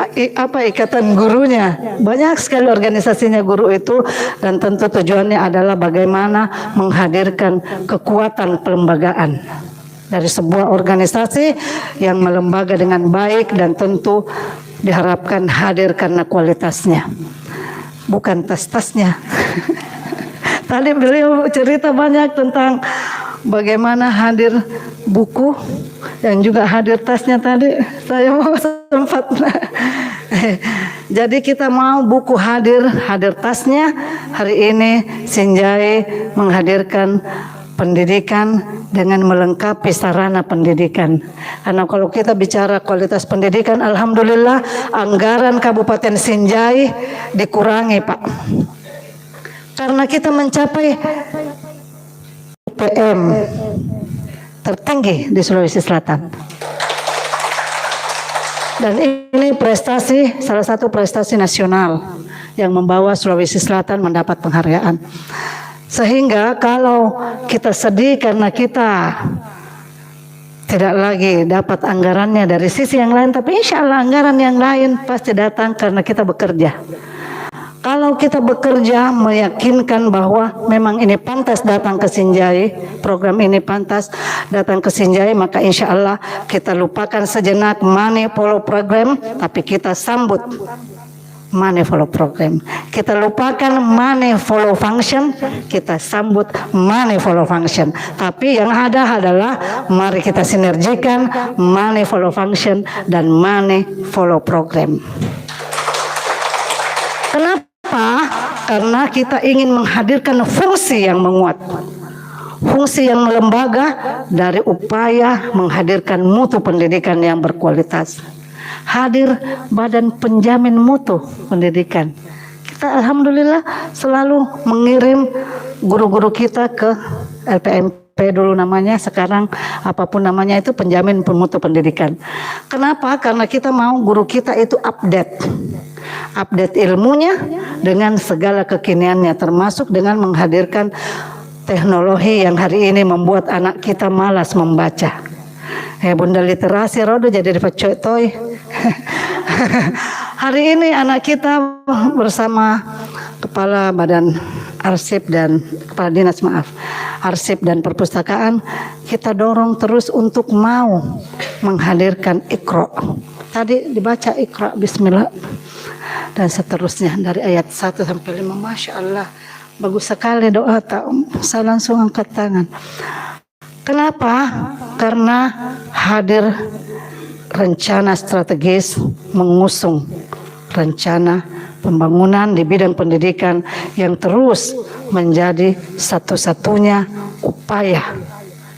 ikatan gurunya. Banyak sekali organisasinya guru itu, dan tentu tujuannya adalah bagaimana menghadirkan kekuatan pelembagaan dari sebuah organisasi yang melembaga dengan baik, dan tentu diharapkan hadir karena kualitasnya, bukan tas-tasnya. Tadi beliau cerita banyak tentang bagaimana hadir buku dan juga hadir tasnya tadi. Saya mau sempat. Jadi kita mau buku hadir tasnya. Hari ini Sinjai menghadirkan pendidikan dengan melengkapi sarana pendidikan. Karena kalau kita bicara kualitas pendidikan, alhamdulillah anggaran Kabupaten Sinjai dikurangi Pak. Karena kita mencapai PM tertinggi di Sulawesi Selatan. Dan ini prestasi, salah satu prestasi nasional yang membawa Sulawesi Selatan mendapat penghargaan. Sehingga kalau kita sedih karena kita tidak lagi dapat anggarannya dari sisi yang lain, tapi insya Allah anggaran yang lain pasti datang karena kita bekerja. Kalau kita bekerja meyakinkan bahwa memang ini pantas datang ke Sinjai, program ini pantas datang ke Sinjai, maka insya Allah kita lupakan sejenak money follow program, tapi kita sambut money follow program. Kita lupakan money follow function, kita sambut money follow function. Tapi yang ada adalah mari kita sinergikan money follow function dan money follow program. Kenapa? Karena kita ingin menghadirkan fungsi yang menguat, fungsi yang melembaga dari upaya menghadirkan mutu pendidikan yang berkualitas. Hadir badan penjamin mutu pendidikan. Kita alhamdulillah selalu mengirim guru-guru kita ke LPMP dulu namanya, sekarang apapun namanya itu penjamin mutu pendidikan. Kenapa? Karena kita mau guru kita itu update ilmunya dengan segala kekiniannya, termasuk dengan menghadirkan teknologi yang hari ini membuat anak kita malas membaca. Bunda literasi rodo jadi dapat toy. Hari ini anak kita bersama Kepala Badan Arsip dan Kepala Dinas Arsip dan Perpustakaan, kita dorong terus untuk mau menghadirkan Iqra. Tadi dibaca Iqra Bismillah dan seterusnya dari ayat 1 sampai 5. Masya Allah, bagus sekali doa. Saya langsung angkat tangan. Kenapa? Karena hadir rencana strategis mengusung rencana pembangunan di bidang pendidikan yang terus menjadi satu-satunya upaya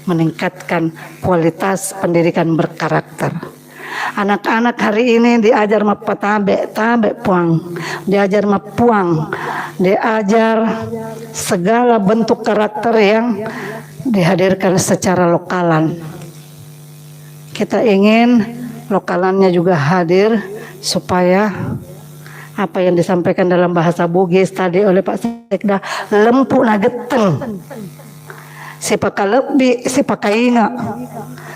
meningkatkan kualitas pendidikan berkarakter. Anak-anak hari ini diajar tabe puang, diajar puang, diajar segala bentuk karakter yang dihadirkan secara lokalan. Kita ingin lokalannya juga hadir supaya apa yang disampaikan dalam bahasa Bugis tadi oleh Pak Sekda, lempu nageteng, sifat lebih, sifat kainga,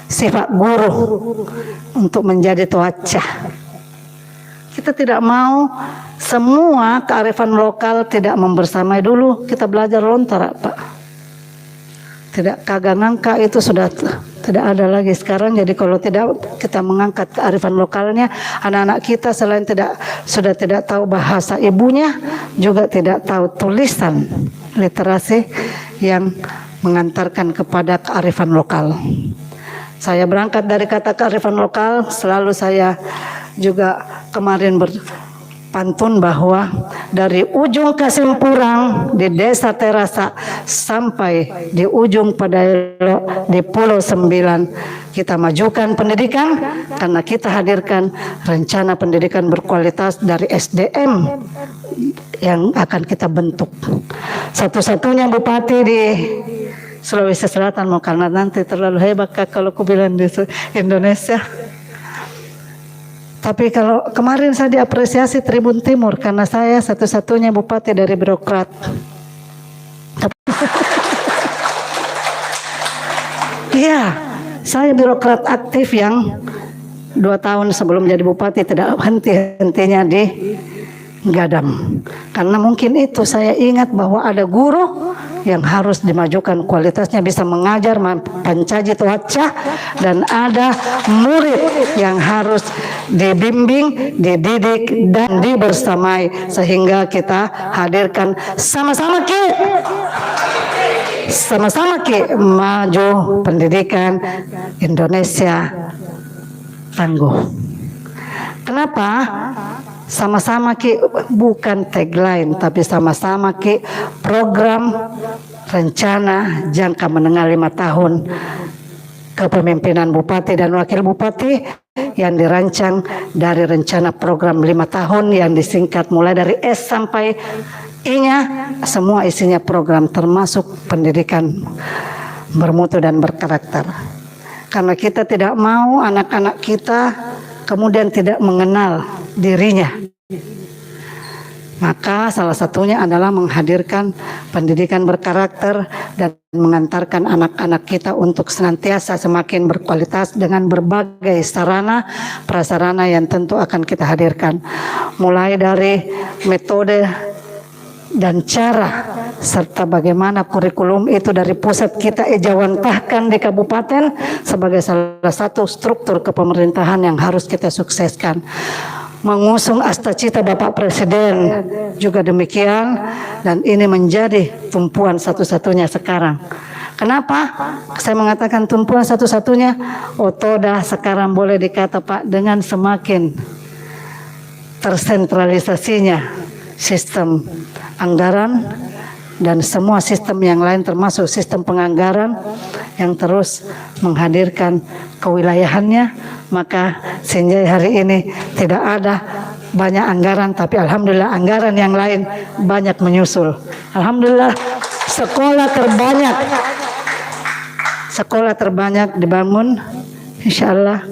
sifat guru untuk menjadi toaca. Kita tidak mau semua kearifan lokal tidak membersamai. Dulu kita belajar lontar, Pak. Tidak kagak ngangka itu sudah tidak ada lagi sekarang. Jadi kalau tidak kita mengangkat kearifan lokalnya, anak-anak kita selain sudah tidak tahu bahasa ibunya, juga tidak tahu tulisan literasi yang mengantarkan kepada kearifan lokal. Saya berangkat dari kata kearifan lokal, selalu saya juga kemarin berpantun bahwa dari ujung Kasimpurang di Desa Terasa sampai di ujung Padaelo di Pulau Sembilan, kita majukan pendidikan karena kita hadirkan rencana pendidikan berkualitas dari SDM yang akan kita bentuk. Satu-satunya bupati di Sulawesi Selatan, mau karena nanti terlalu hebat kalau aku bilang di Indonesia. Tapi kalau kemarin saya diapresiasi Tribun Timur karena saya satu-satunya bupati dari birokrat. Iya, saya birokrat aktif yang 2 tahun sebelum jadi bupati tidak henti-hentinya di Gadam. Karena mungkin itu saya ingat bahwa ada guru yang harus dimajukan kualitasnya, bisa mengajar pancaji toaca, dan ada murid yang harus dibimbing, dididik dan dibersamai sehingga kita hadirkan sama-sama ki maju pendidikan Indonesia tangguh. Kenapa? Sama-sama ki bukan tagline, tapi sama-sama ki program rencana jangka menengah 5 tahun kepemimpinan bupati dan wakil bupati yang dirancang dari rencana program 5 tahun yang disingkat mulai dari S sampai I-nya, semua isinya program termasuk pendidikan bermutu dan berkarakter. Karena kita tidak mau anak-anak kita kemudian tidak mengenal dirinya. Maka salah satunya adalah menghadirkan pendidikan berkarakter dan mengantarkan anak-anak kita untuk senantiasa semakin berkualitas dengan berbagai sarana prasarana yang tentu akan kita hadirkan. Mulai dari metode dan cara serta bagaimana kurikulum itu dari pusat kita ejawantahkan di kabupaten sebagai salah satu struktur kepemerintahan yang harus kita sukseskan. Mengusung Astacita Bapak Presiden juga demikian, dan ini menjadi tumpuan satu-satunya sekarang. Kenapa saya mengatakan tumpuan satu-satunya? Otoda sekarang boleh dikata Pak, dengan semakin tersentralisasinya sistem anggaran dan semua sistem yang lain termasuk sistem penganggaran yang terus menghadirkan kewilayahannya, maka Sinjai hari ini tidak ada banyak anggaran, tapi alhamdulillah anggaran yang lain banyak menyusul. Alhamdulillah sekolah terbanyak dibangun, insya Allah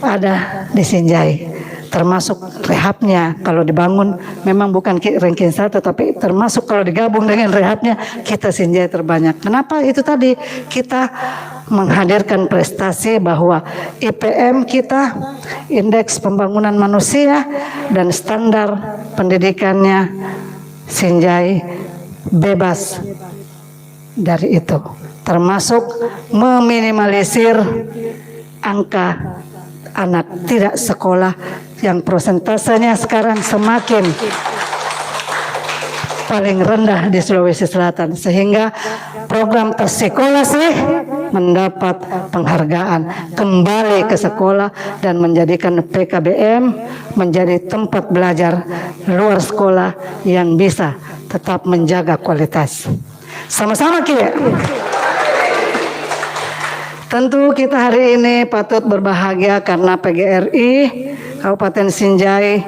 ada di Sinjai. Termasuk rehabnya kalau dibangun memang bukan ranking 1, tapi termasuk kalau digabung dengan rehabnya kita Sinjai terbanyak. Kenapa? Itu tadi kita menghadirkan prestasi bahwa IPM kita, Indeks Pembangunan Manusia, dan standar pendidikannya Sinjai bebas dari itu, termasuk meminimalisir angka anak tidak sekolah yang prosentasenya sekarang semakin paling rendah di Sulawesi Selatan, sehingga program Tersekolasi mendapat penghargaan kembali ke sekolah dan menjadikan PKBM menjadi tempat belajar luar sekolah yang bisa tetap menjaga kualitas. Sama-sama Ki. Tentu kita hari ini patut berbahagia karena PGRI Kabupaten Sinjai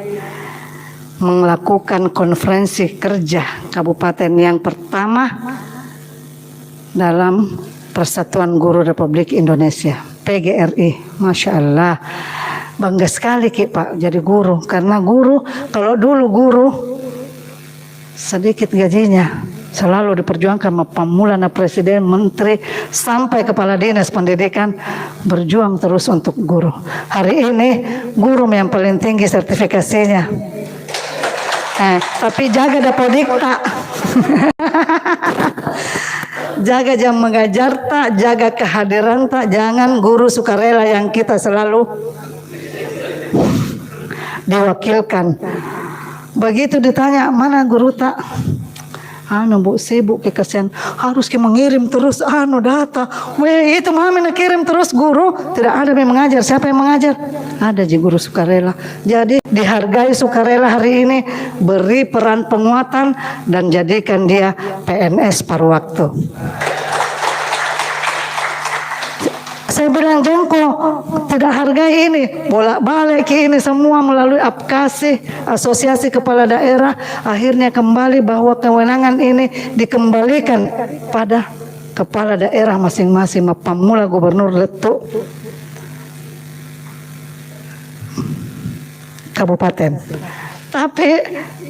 melakukan konferensi kerja kabupaten yang pertama dalam Persatuan Guru Republik Indonesia, PGRI. Masya Allah, bangga sekali Ki Pak jadi guru, karena guru, kalau dulu guru sedikit gajinya, selalu diperjuangkan sama pamulana presiden, menteri, sampai kepala dinas pendidikan berjuang terus untuk guru. Hari ini guru yang paling tinggi sertifikasinya. Tapi jaga dapodikta, jaga jam mengajar tak, jaga kehadiran tak, jangan guru sukarela yang kita selalu diwakilkan. Begitu ditanya mana guru tak, Bu sibuk kekasian, harus mengirim terus data. Itu mami nak kirim terus guru, tidak ada yang mengajar. Siapa yang mengajar? Ada guru sukarela. Jadi dihargai sukarela hari ini, beri peran penguatan dan jadikan dia PNS paruh waktu. Saya bilang jengko tidak hargai ini, bolak-balik ini semua melalui APKASI, Asosiasi Kepala Daerah, akhirnya kembali bahwa kewenangan ini dikembalikan pada kepala daerah masing-masing, pamula Gubernur Letuk Kabupaten. Tapi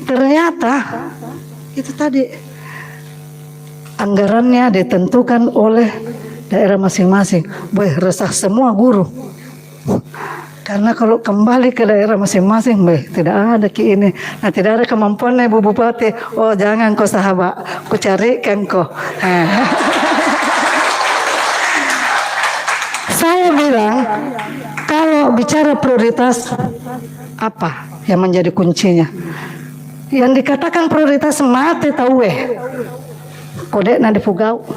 ternyata itu tadi anggarannya ditentukan oleh daerah masing-masing. Resah semua guru. Karena kalau kembali ke daerah masing-masing, tidak ada Ki ini. Nah, tidak ada kemampuannya Bu Bupati. Oh, jangan kau sahabat, ku carikan kau. Saya bilang, kalau bicara prioritas, apa yang menjadi kuncinya? Yang dikatakan prioritas mati tahu kode nanti fugau.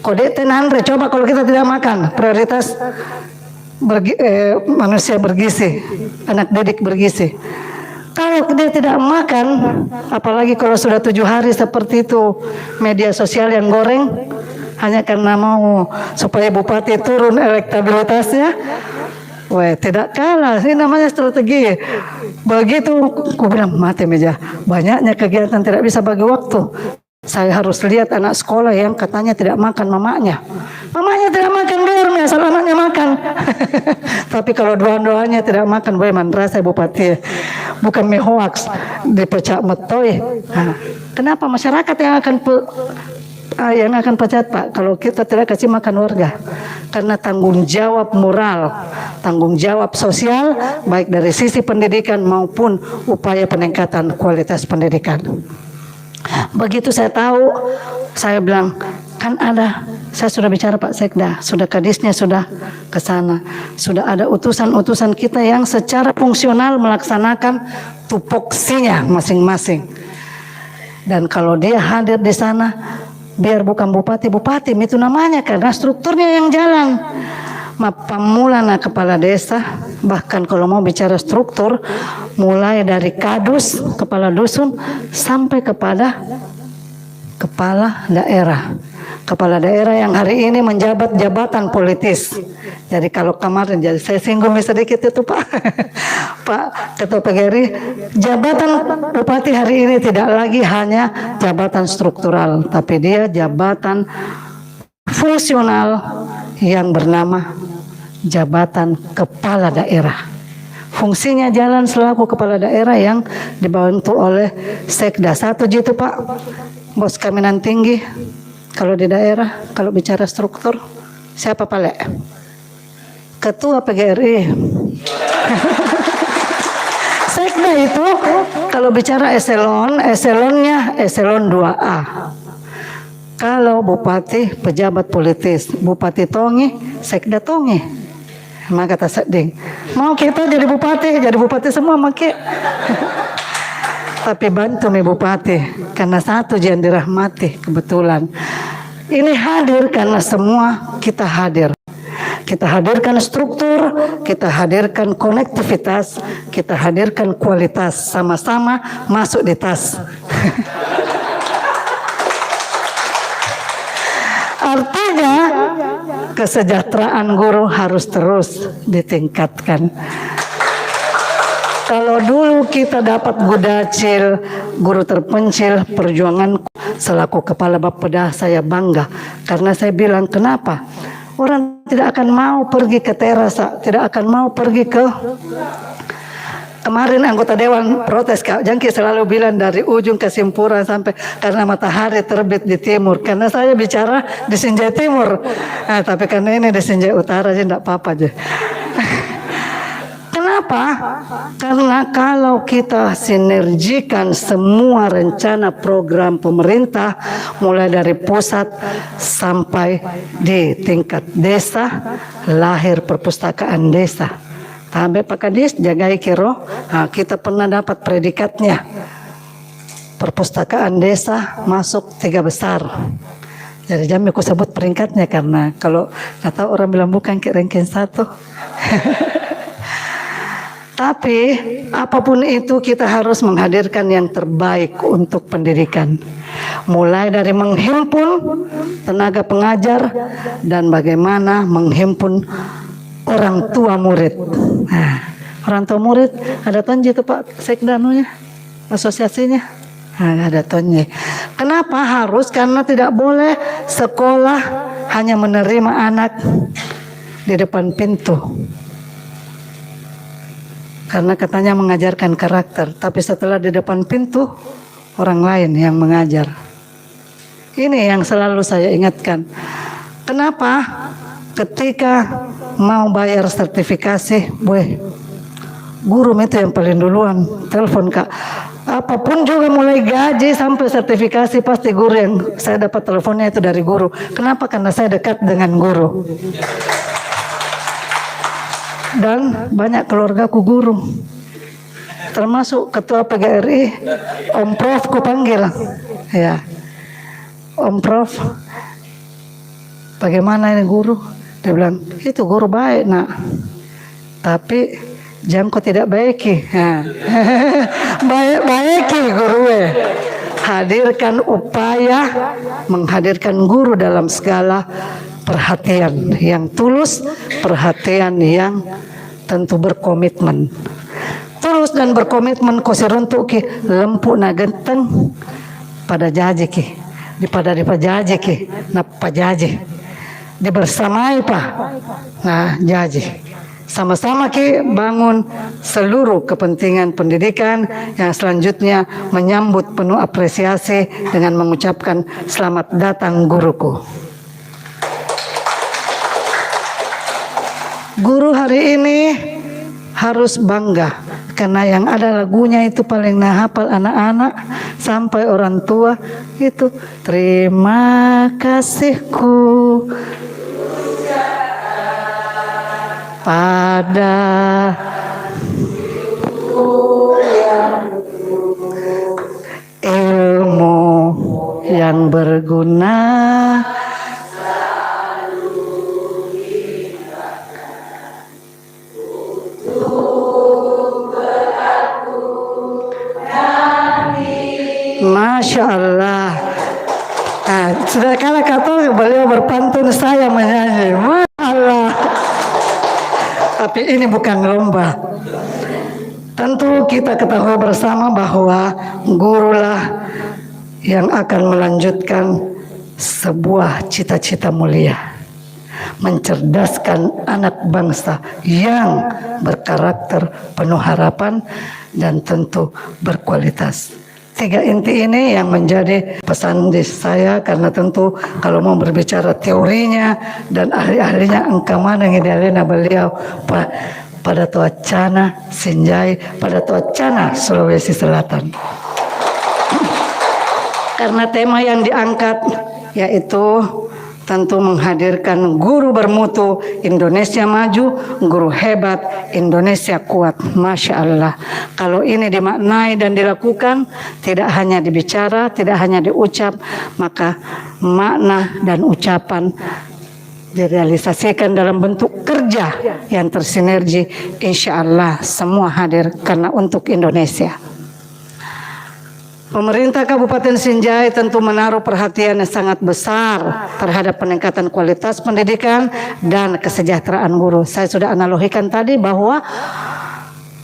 Kode tenandre, coba kalau kita tidak makan, prioritas manusia bergizi, anak didik bergizi. Kalau dia tidak makan, apalagi kalau sudah 7 hari seperti itu, media sosial yang goreng, hanya karena mau supaya bupati turun elektabilitasnya, tidak kalah. Ini namanya strategi. Begitu, aku bilang mati meja. Banyaknya kegiatan tidak bisa bagi waktu. Saya harus lihat anak sekolah yang katanya tidak makan mamanya. Mamanya tidak makan, biar asal anaknya makan. Tapi kalau doa-doanya tidak makan, bagaimana rasa bupati? Bukan hoax, dipecah metoi. Kenapa masyarakat yang akan pecat Pak? Kalau kita tidak kasih makan warga, karena tanggung jawab moral, tanggung jawab sosial, baik dari sisi pendidikan maupun upaya peningkatan kualitas pendidikan. Begitu saya tahu, saya bilang, kan ada, saya sudah bicara Pak Sekda, sudah kadisnya sudah ke sana, sudah ada utusan-utusan kita yang secara fungsional melaksanakan tupoksinya masing-masing. Dan kalau dia hadir di sana, biar bukan bupati itu namanya, karena strukturnya yang jalan. Pamulana kepala desa, bahkan kalau mau bicara struktur, mulai dari kadus, kepala dusun, sampai kepada kepala daerah. Kepala daerah yang hari ini menjabat jabatan politis. Jadi kalau kemarin, jadi saya singgung sedikit itu Pak, Pak Ketua PGRI, jabatan bupati hari ini tidak lagi hanya jabatan struktural, tapi dia jabatan fungsional yang bernama jabatan kepala daerah. Fungsinya jalan selaku kepala daerah yang dibantu oleh Sekda. Satu gitu Pak, bos kaminan tinggi kalau di daerah, kalau bicara struktur. Siapa Pak Le? Ketua PGRI. Sekda itu kalau bicara eselonnya eselon 2A. Kalau bupati pejabat politis, bupati tongi, sekda tongi. Maka kata Seding, mau kita jadi bupati semua make. Tapi bantu mi bupati, karena satu jangan dirahmati kebetulan. Ini hadir karena semua kita hadir. Kita hadirkan struktur, kita hadirkan konektivitas, kita hadirkan kualitas, sama-sama masuk di tas. Artinya kesejahteraan guru harus terus ditingkatkan. Kalau dulu kita dapat Gudacil, guru terpencil, perjuangan selaku kepala Bapeda saya bangga. Karena saya bilang kenapa? Orang tidak akan mau pergi ke teras, tidak akan mau pergi ke... Kemarin anggota dewan protes, Kak Jangki selalu bilang dari ujung ke Simpura sampai karena matahari terbit di timur. Karena saya bicara di Sinjai Timur, tapi karena ini di Sinjai Utara aja tidak apa-apa aja. Kenapa? Karena kalau kita sinergikan semua rencana program pemerintah mulai dari pusat sampai di tingkat desa, lahir perpustakaan desa. Sampai Pak Kadis jagai kiro, kita pernah dapat predikatnya. Perpustakaan desa masuk 3 besar. Jadi jam aku sebut peringkatnya karena kalau nggak tahu orang bilang bukan ke ranking 1. Tapi apapun itu kita harus menghadirkan yang terbaik untuk pendidikan. Mulai dari menghimpun tenaga pengajar dan bagaimana menghimpun orang tua murid. Nah, orang tua murid ada tonji itu Pak Sekdanunya, asosiasinya. Nah, ada tonji. Kenapa harus? Karena tidak boleh sekolah hanya menerima anak di depan pintu. Karena katanya mengajarkan karakter, tapi setelah di depan pintu orang lain yang mengajar. Ini yang selalu saya ingatkan. Kenapa? Ketika mau bayar sertifikasi, guru itu yang paling duluan telepon Kak. Apapun juga mulai gaji sampai sertifikasi pasti guru yang saya dapat teleponnya itu dari guru. Kenapa? Karena saya dekat dengan guru. Dan banyak keluargaku guru. Termasuk ketua PGRI, Om Prof ku panggil. Ya. Om Prof, bagaimana ini guru? Dia bilang, itu guru baik nak, tapi jamku tidak baiki. Baiki guru. Hadirkan upaya menghadirkan guru dalam segala perhatian yang tulus, perhatian yang tentu berkomitmen. Tulus dan berkomitmen kosiruntuk ki lempu na genteng pada jaji ki, pada jaji ki, na pajaji. Dibersamai Pak, nah jaji sama-sama ki bangun seluruh kepentingan pendidikan yang selanjutnya menyambut penuh apresiasi dengan mengucapkan selamat datang guruku. Guru hari ini harus bangga karena yang ada lagunya itu paling hafal anak-anak sampai orang tua itu terima kasihku pada ilmu yang berguna. Masya Allah. Nah, sudah kata beliau berpantun saya menyanyi. Masya Allah. Tapi ini bukan lomba. Tentu kita ketahui bersama bahwa gurulah yang akan melanjutkan sebuah cita-cita mulia. Mencerdaskan anak bangsa yang berkarakter, penuh harapan, dan tentu berkualitas. Tiga inti ini yang menjadi pesan di saya, karena tentu kalau mau berbicara teorinya dan ahli-ahlinya engkau mana yang idealnya beliau pada Tuacana Sinjai, pada Tuacana Sulawesi Selatan. Karena tema yang diangkat yaitu tentu menghadirkan guru bermutu, Indonesia maju, guru hebat, Indonesia kuat. Masya Allah. Kalau ini dimaknai dan dilakukan, tidak hanya dibicara, tidak hanya diucap, maka makna dan ucapan direalisasikan dalam bentuk kerja yang tersinergi. Insya Allah semua hadir karena untuk Indonesia. Pemerintah Kabupaten Sinjai tentu menaruh perhatian yang sangat besar terhadap peningkatan kualitas pendidikan dan kesejahteraan guru. Saya sudah analogikan tadi bahwa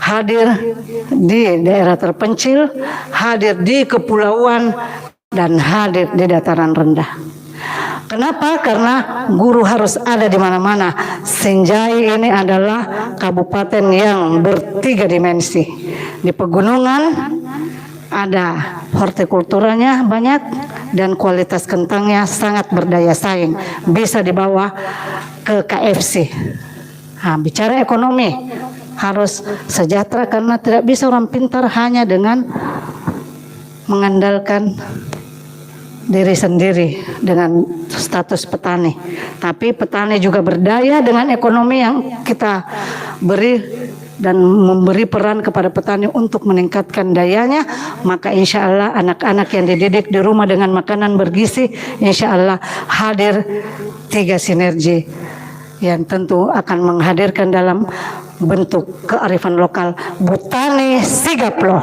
hadir di daerah terpencil, hadir di kepulauan, dan hadir di dataran rendah. Kenapa? Karena guru harus ada di mana-mana. Sinjai ini adalah kabupaten yang bertiga dimensi. Di pegunungan ada hortikulturanya banyak dan kualitas kentangnya sangat berdaya saing, bisa dibawa ke KFC. Nah, bicara ekonomi harus sejahtera, karena tidak bisa orang pintar hanya dengan mengandalkan diri sendiri dengan status petani, tapi petani juga berdaya dengan ekonomi yang kita beri dan memberi peran kepada petani untuk meningkatkan dayanya. Maka insya Allah anak-anak yang dididik di rumah dengan makanan bergizi, insya Allah hadir tiga sinergi yang tentu akan menghadirkan dalam bentuk kearifan lokal. Butani sigap loh.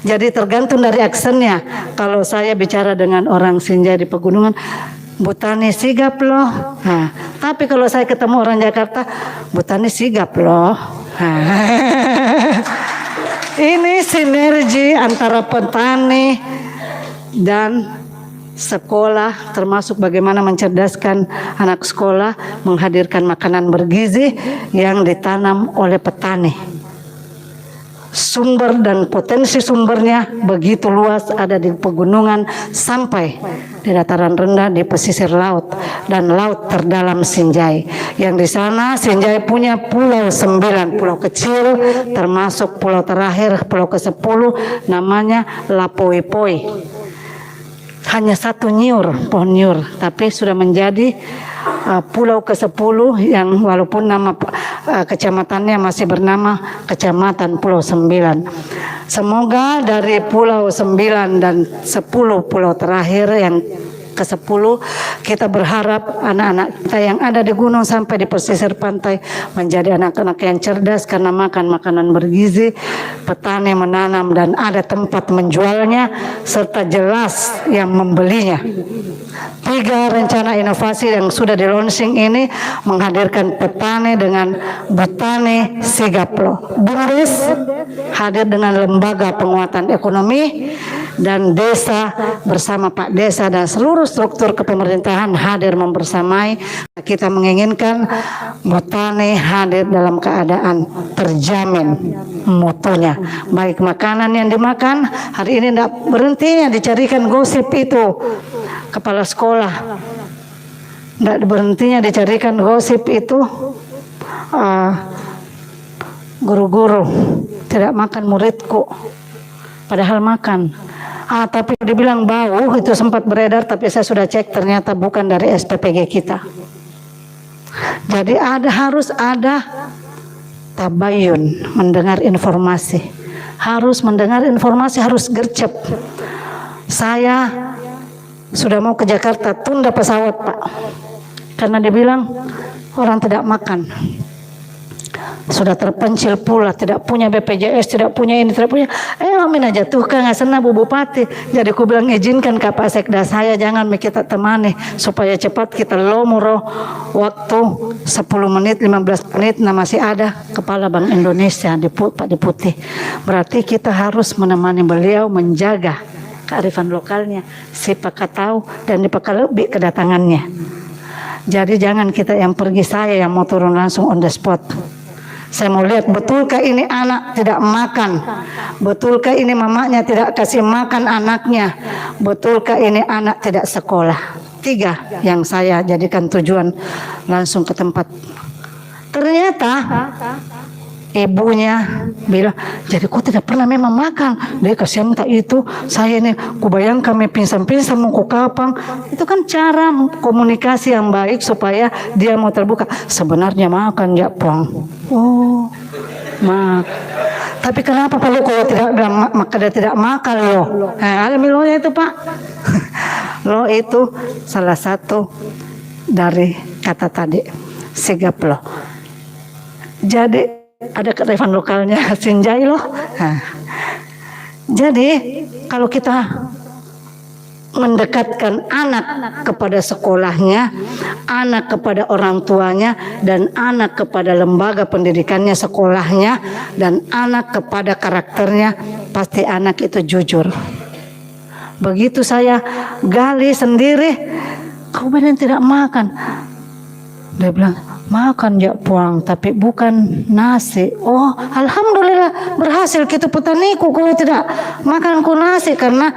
Jadi tergantung dari aksennya. Kalau saya bicara dengan orang Sinjai di pegunungan, Butani sigap loh. Nah, tapi kalau saya ketemu orang Jakarta, Butani sigap loh. Nah, ini sinergi antara petani dan sekolah, termasuk bagaimana mencerdaskan anak sekolah, menghadirkan makanan bergizi yang ditanam oleh petani. Sumber dan potensi sumbernya begitu luas, ada di pegunungan sampai di dataran rendah, di pesisir laut dan laut terdalam Sinjai. Yang di sana Sinjai punya pulau 9, pulau kecil, termasuk pulau terakhir, pulau ke-10 namanya Lapoi-Poi. Hanya satu nyiur, pohon nyiur, tapi sudah menjadi pulau ke-10 yang walaupun nama kecamatannya masih bernama Kecamatan Pulau 9. Semoga dari Pulau 9 dan 10 pulau terakhir yang ke-10, kita berharap anak-anak kita yang ada di gunung sampai di pesisir pantai menjadi anak-anak yang cerdas karena makan makanan bergizi, petani menanam dan ada tempat menjualnya serta jelas yang membelinya. 3 rencana inovasi yang sudah di launching ini menghadirkan petani dengan Butani sigap loh. BUMDes hadir dengan lembaga penguatan ekonomi, dan desa bersama Pak Desa dan seluruh struktur kepemerintahan hadir membersamai. Kita menginginkan Butani hadir dalam keadaan terjamin mutunya, baik makanan yang dimakan. Hari ini tidak berhentinya dicarikan gosip itu kepala sekolah, tidak berhentinya dicarikan gosip itu guru-guru tidak makan muridku, padahal makan. Tapi dibilang bau, itu sempat beredar, tapi saya sudah cek ternyata bukan dari SPPG kita. Jadi harus ada tabayun, mendengar informasi. Harus mendengar informasi, harus gercep. Saya sudah mau ke Jakarta, tunda pesawat Pak, karena dibilang orang tidak makan. Sudah terpencil pula, tidak punya BPJS, tidak punya ini, tidak punya. Amin aja tuh kan ngasena Bu Bupati. Jadi aku bilang izinkan ke Pak Sekda saya, jangan kita temani supaya cepat kita lomuro waktu 10 menit, 15 menit. Nah masih ada Kepala Bank Indonesia Pak Deputi. Berarti kita harus menemani beliau menjaga kearifan lokalnya, si Pakatau dan di Pakalebi kedatangannya. Jadi jangan kita yang pergi, saya yang mau turun langsung on the spot. Saya mau lihat betulkah ini anak tidak makan, betulkah ini mamanya tidak kasih makan anaknya, betulkah ini anak tidak sekolah. 3 yang saya jadikan tujuan langsung ke tempat. Ternyata ibunya bilang, jadi kok tidak pernah memang makan. Dia kasihan tak itu, saya ini kubayang kami pinsan-pinsan mau ku kapang. Itu kan cara komunikasi yang baik supaya dia mau terbuka. Sebenarnya makan ya Pong. Oh, tapi kenapa kalau tidak maka dia tidak makan loh? Alamilonya itu Pak. Lo itu salah satu dari kata tadi, sigap loh. Jadi ada kearifan lokalnya Sinjai loh. Jadi kalau kita mendekatkan anak kepada sekolahnya, anak kepada orang tuanya, dan anak kepada lembaga pendidikannya sekolahnya, dan anak kepada karakternya, pasti anak itu jujur. Begitu saya gali sendiri, kau benar tidak makan. Dia bilang, makan ya Puang, tapi bukan nasi. Oh, alhamdulillah berhasil kita petaniku kau tidak makan ku nasi, karena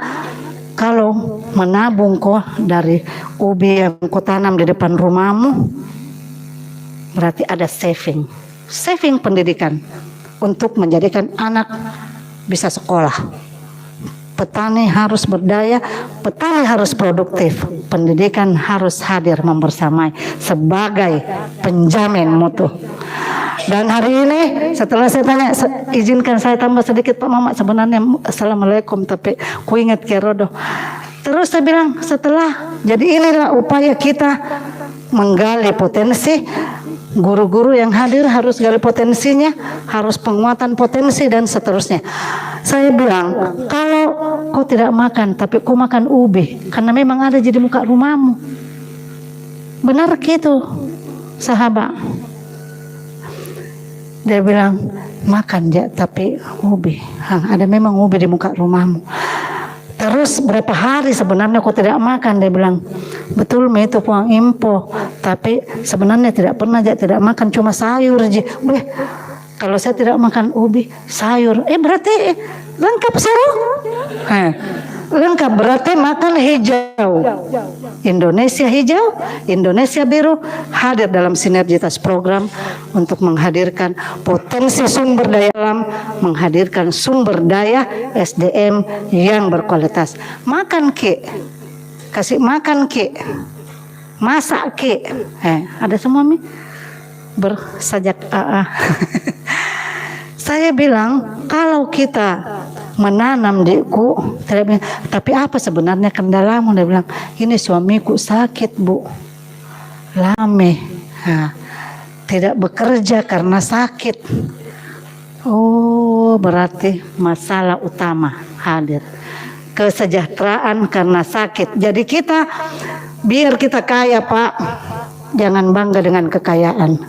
kalau menabung kau dari ubi yang kau tanam di depan rumahmu, berarti ada saving pendidikan untuk menjadikan anak bisa sekolah. Petani harus berdaya, petani harus produktif, pendidikan harus hadir membersamai sebagai penjamin mutu. Dan hari ini setelah saya tanya, izinkan saya tambah sedikit Pak Mamat, sebenarnya assalamualaikum tapi ku ingat kerodo. Terus saya bilang setelah, jadi inilah upaya kita menggali potensi. Guru-guru yang hadir harus gali potensinya, harus penguatan potensi dan seterusnya. Saya bilang, kalau kau tidak makan tapi kau makan ubi, karena memang ada jadi muka rumahmu. Benar gitu, sahabat. Dia bilang, makan ya tapi ubi. Ada memang ubi di muka rumahmu. Terus berapa hari sebenarnya kau tidak makan? Dia bilang, betul itu Puang Impo, tapi sebenarnya tidak pernah tidak makan, cuma sayur aja. Kalau saya tidak makan ubi, sayur, berarti lengkap seru. Lengkap, berarti makan hijau. Indonesia hijau, Indonesia biru hadir dalam sinergitas program untuk menghadirkan potensi sumber daya alam, menghadirkan sumber daya SDM yang berkualitas. Makan Ki, kasih makan Ki, masak Ki, ada semua mi bersajak AA. Saya bilang kalau kita menanam diku, tapi apa sebenarnya kendalamu? Dia bilang, ini suamiku sakit Bu, lame, tidak bekerja karena sakit. Oh, berarti masalah utama hadir, kesejahteraan karena sakit. Jadi kita, biar kita kaya Pak, jangan bangga dengan kekayaan,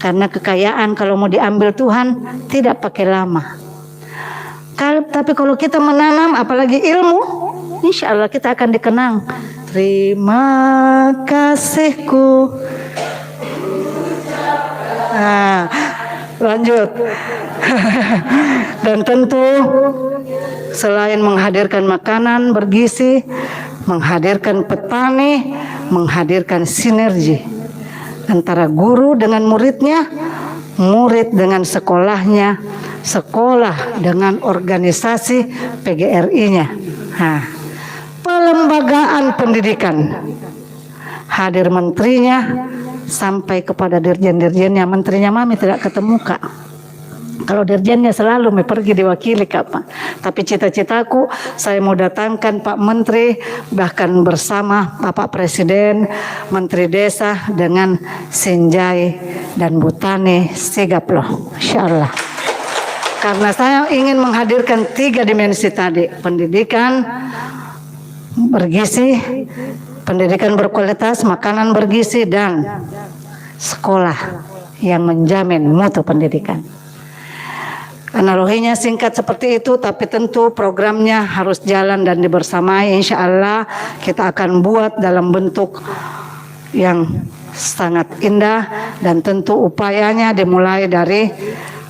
karena kekayaan kalau mau diambil Tuhan tidak pakai lama. Tapi kalau kita menanam apalagi ilmu, insya Allah kita akan dikenang. Terima kasihku. Lanjut. Dan tentu selain menghadirkan makanan bergizi, menghadirkan petani, menghadirkan sinergi antara guru dengan muridnya, murid dengan sekolahnya, sekolah dengan organisasi PGRI-nya. Pelembagaan pendidikan, hadir menterinya sampai kepada dirjen-dirjennya. Menterinya mami tidak ketemu Kak. Kalau dirjennya selalu pergi diwakili Kak Pak. Tapi cita-citaku saya mau datangkan Pak Menteri, bahkan bersama Bapak Presiden, Menteri Desa dengan Sinjai dan Butani sigap loh, insyaallah. Karena saya ingin menghadirkan 3 dimensi tadi, pendidikan bergizi, pendidikan berkualitas, makanan bergizi, dan sekolah yang menjamin mutu pendidikan. Analoginya singkat seperti itu, tapi tentu programnya harus jalan dan dibersamai. Insya Allah kita akan buat dalam bentuk yang sangat indah dan tentu upayanya dimulai dari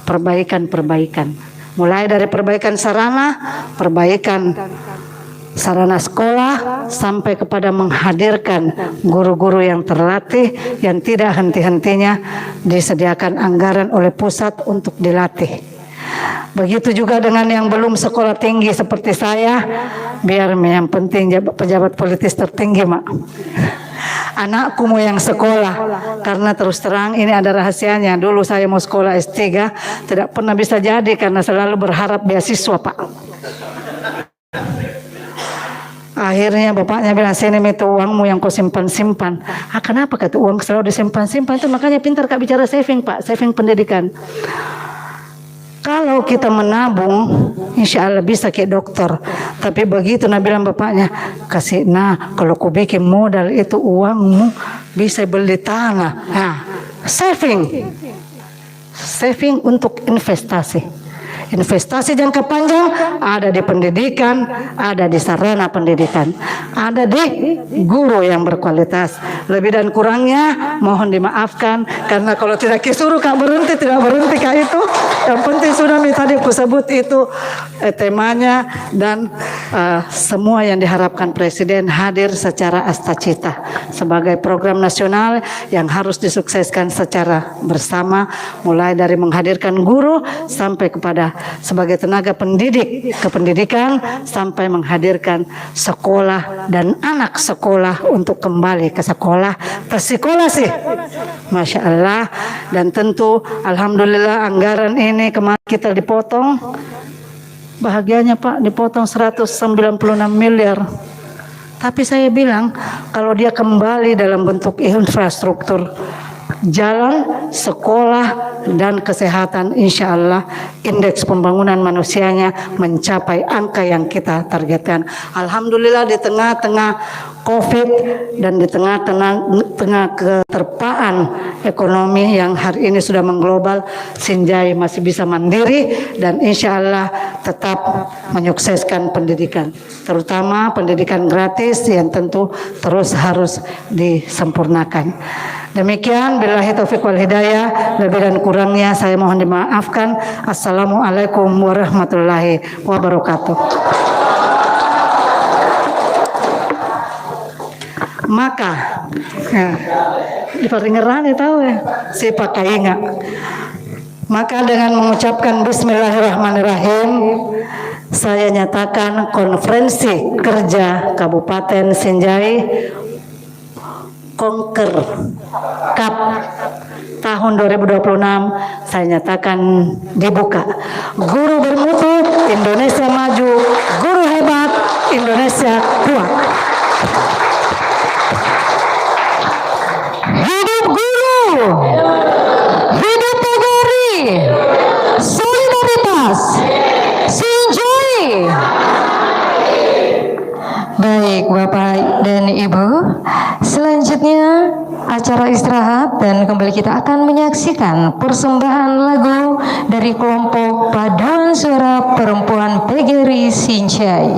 perbaikan-perbaikan. Mulai dari perbaikan perbaikan sarana sekolah, sampai kepada menghadirkan guru-guru yang terlatih, yang tidak henti-hentinya disediakan anggaran oleh pusat untuk dilatih. Begitu juga dengan yang belum sekolah tinggi seperti saya, biar yang penting pejabat politis tertinggi, Mak. Anakku mau yang sekolah, karena terus terang ini ada rahasianya. Dulu saya mau sekolah S3, tidak pernah bisa jadi karena selalu berharap beasiswa, Pak. Akhirnya bapaknya bilang, sini itu uangmu yang kau simpan-simpan. Kenapa kata uang selalu disimpan-simpan? Itu makanya pintar Kak bicara saving, Pak, saving pendidikan. Kalau kita menabung, insya Allah bisa kayak dokter. Tapi begitu Nabi bilang bapaknya, kasih, kalau kau bikin modal itu uangmu bisa beli tanah. Saving untuk investasi. Investasi jangka panjang ada di pendidikan, ada di sarana pendidikan, ada di guru yang berkualitas. Lebih dan kurangnya mohon dimaafkan, karena kalau tidak disuruh Kak berhenti, tidak berhenti Kak itu. Yang penting sudah tadi aku sebut itu temanya, dan semua yang diharapkan Presiden hadir secara astacita sebagai program nasional yang harus disukseskan secara bersama, mulai dari menghadirkan guru sampai kepada sebagai tenaga pendidik kependidikan, sampai menghadirkan sekolah dan anak sekolah untuk kembali ke sekolah, tersekolah sih, Masya Allah. Dan tentu Alhamdulillah anggaran ini kemarin kita dipotong, bahagianya Pak, dipotong 196 miliar. Tapi saya bilang kalau dia kembali dalam bentuk infrastruktur, jalan, sekolah, dan kesehatan, insya Allah indeks pembangunan manusianya mencapai angka yang kita targetkan. Alhamdulillah di tengah-tengah COVID dan di tengah-tengah keterpaan ekonomi yang hari ini sudah mengglobal, Sinjai masih bisa mandiri dan insya Allah tetap menyukseskan pendidikan, terutama pendidikan gratis yang tentu terus harus disempurnakan. Demikian, billahi taufiq wal hidayah, lebih dan kurangnya saya mohon dimaafkan. Assalamualaikum warahmatullahi wabarakatuh. Maka di Paringeran tahu ya, si pakai ingat. Maka dengan mengucapkan Bismillahirrahmanirrahim, saya nyatakan konferensi kerja Kabupaten Sinjai Konker Cup tahun 2026 saya nyatakan dibuka. Guru bermutu, Indonesia maju. Guru hebat, Indonesia kuat. Hidup guru, hidup PGRI, solidaritas, Sinjai. Baik Bapak dan Ibu, selanjutnya acara istirahat dan kembali kita akan menyaksikan persembahan lagu dari kelompok Paduan Suara Perempuan PGRI Sinjai.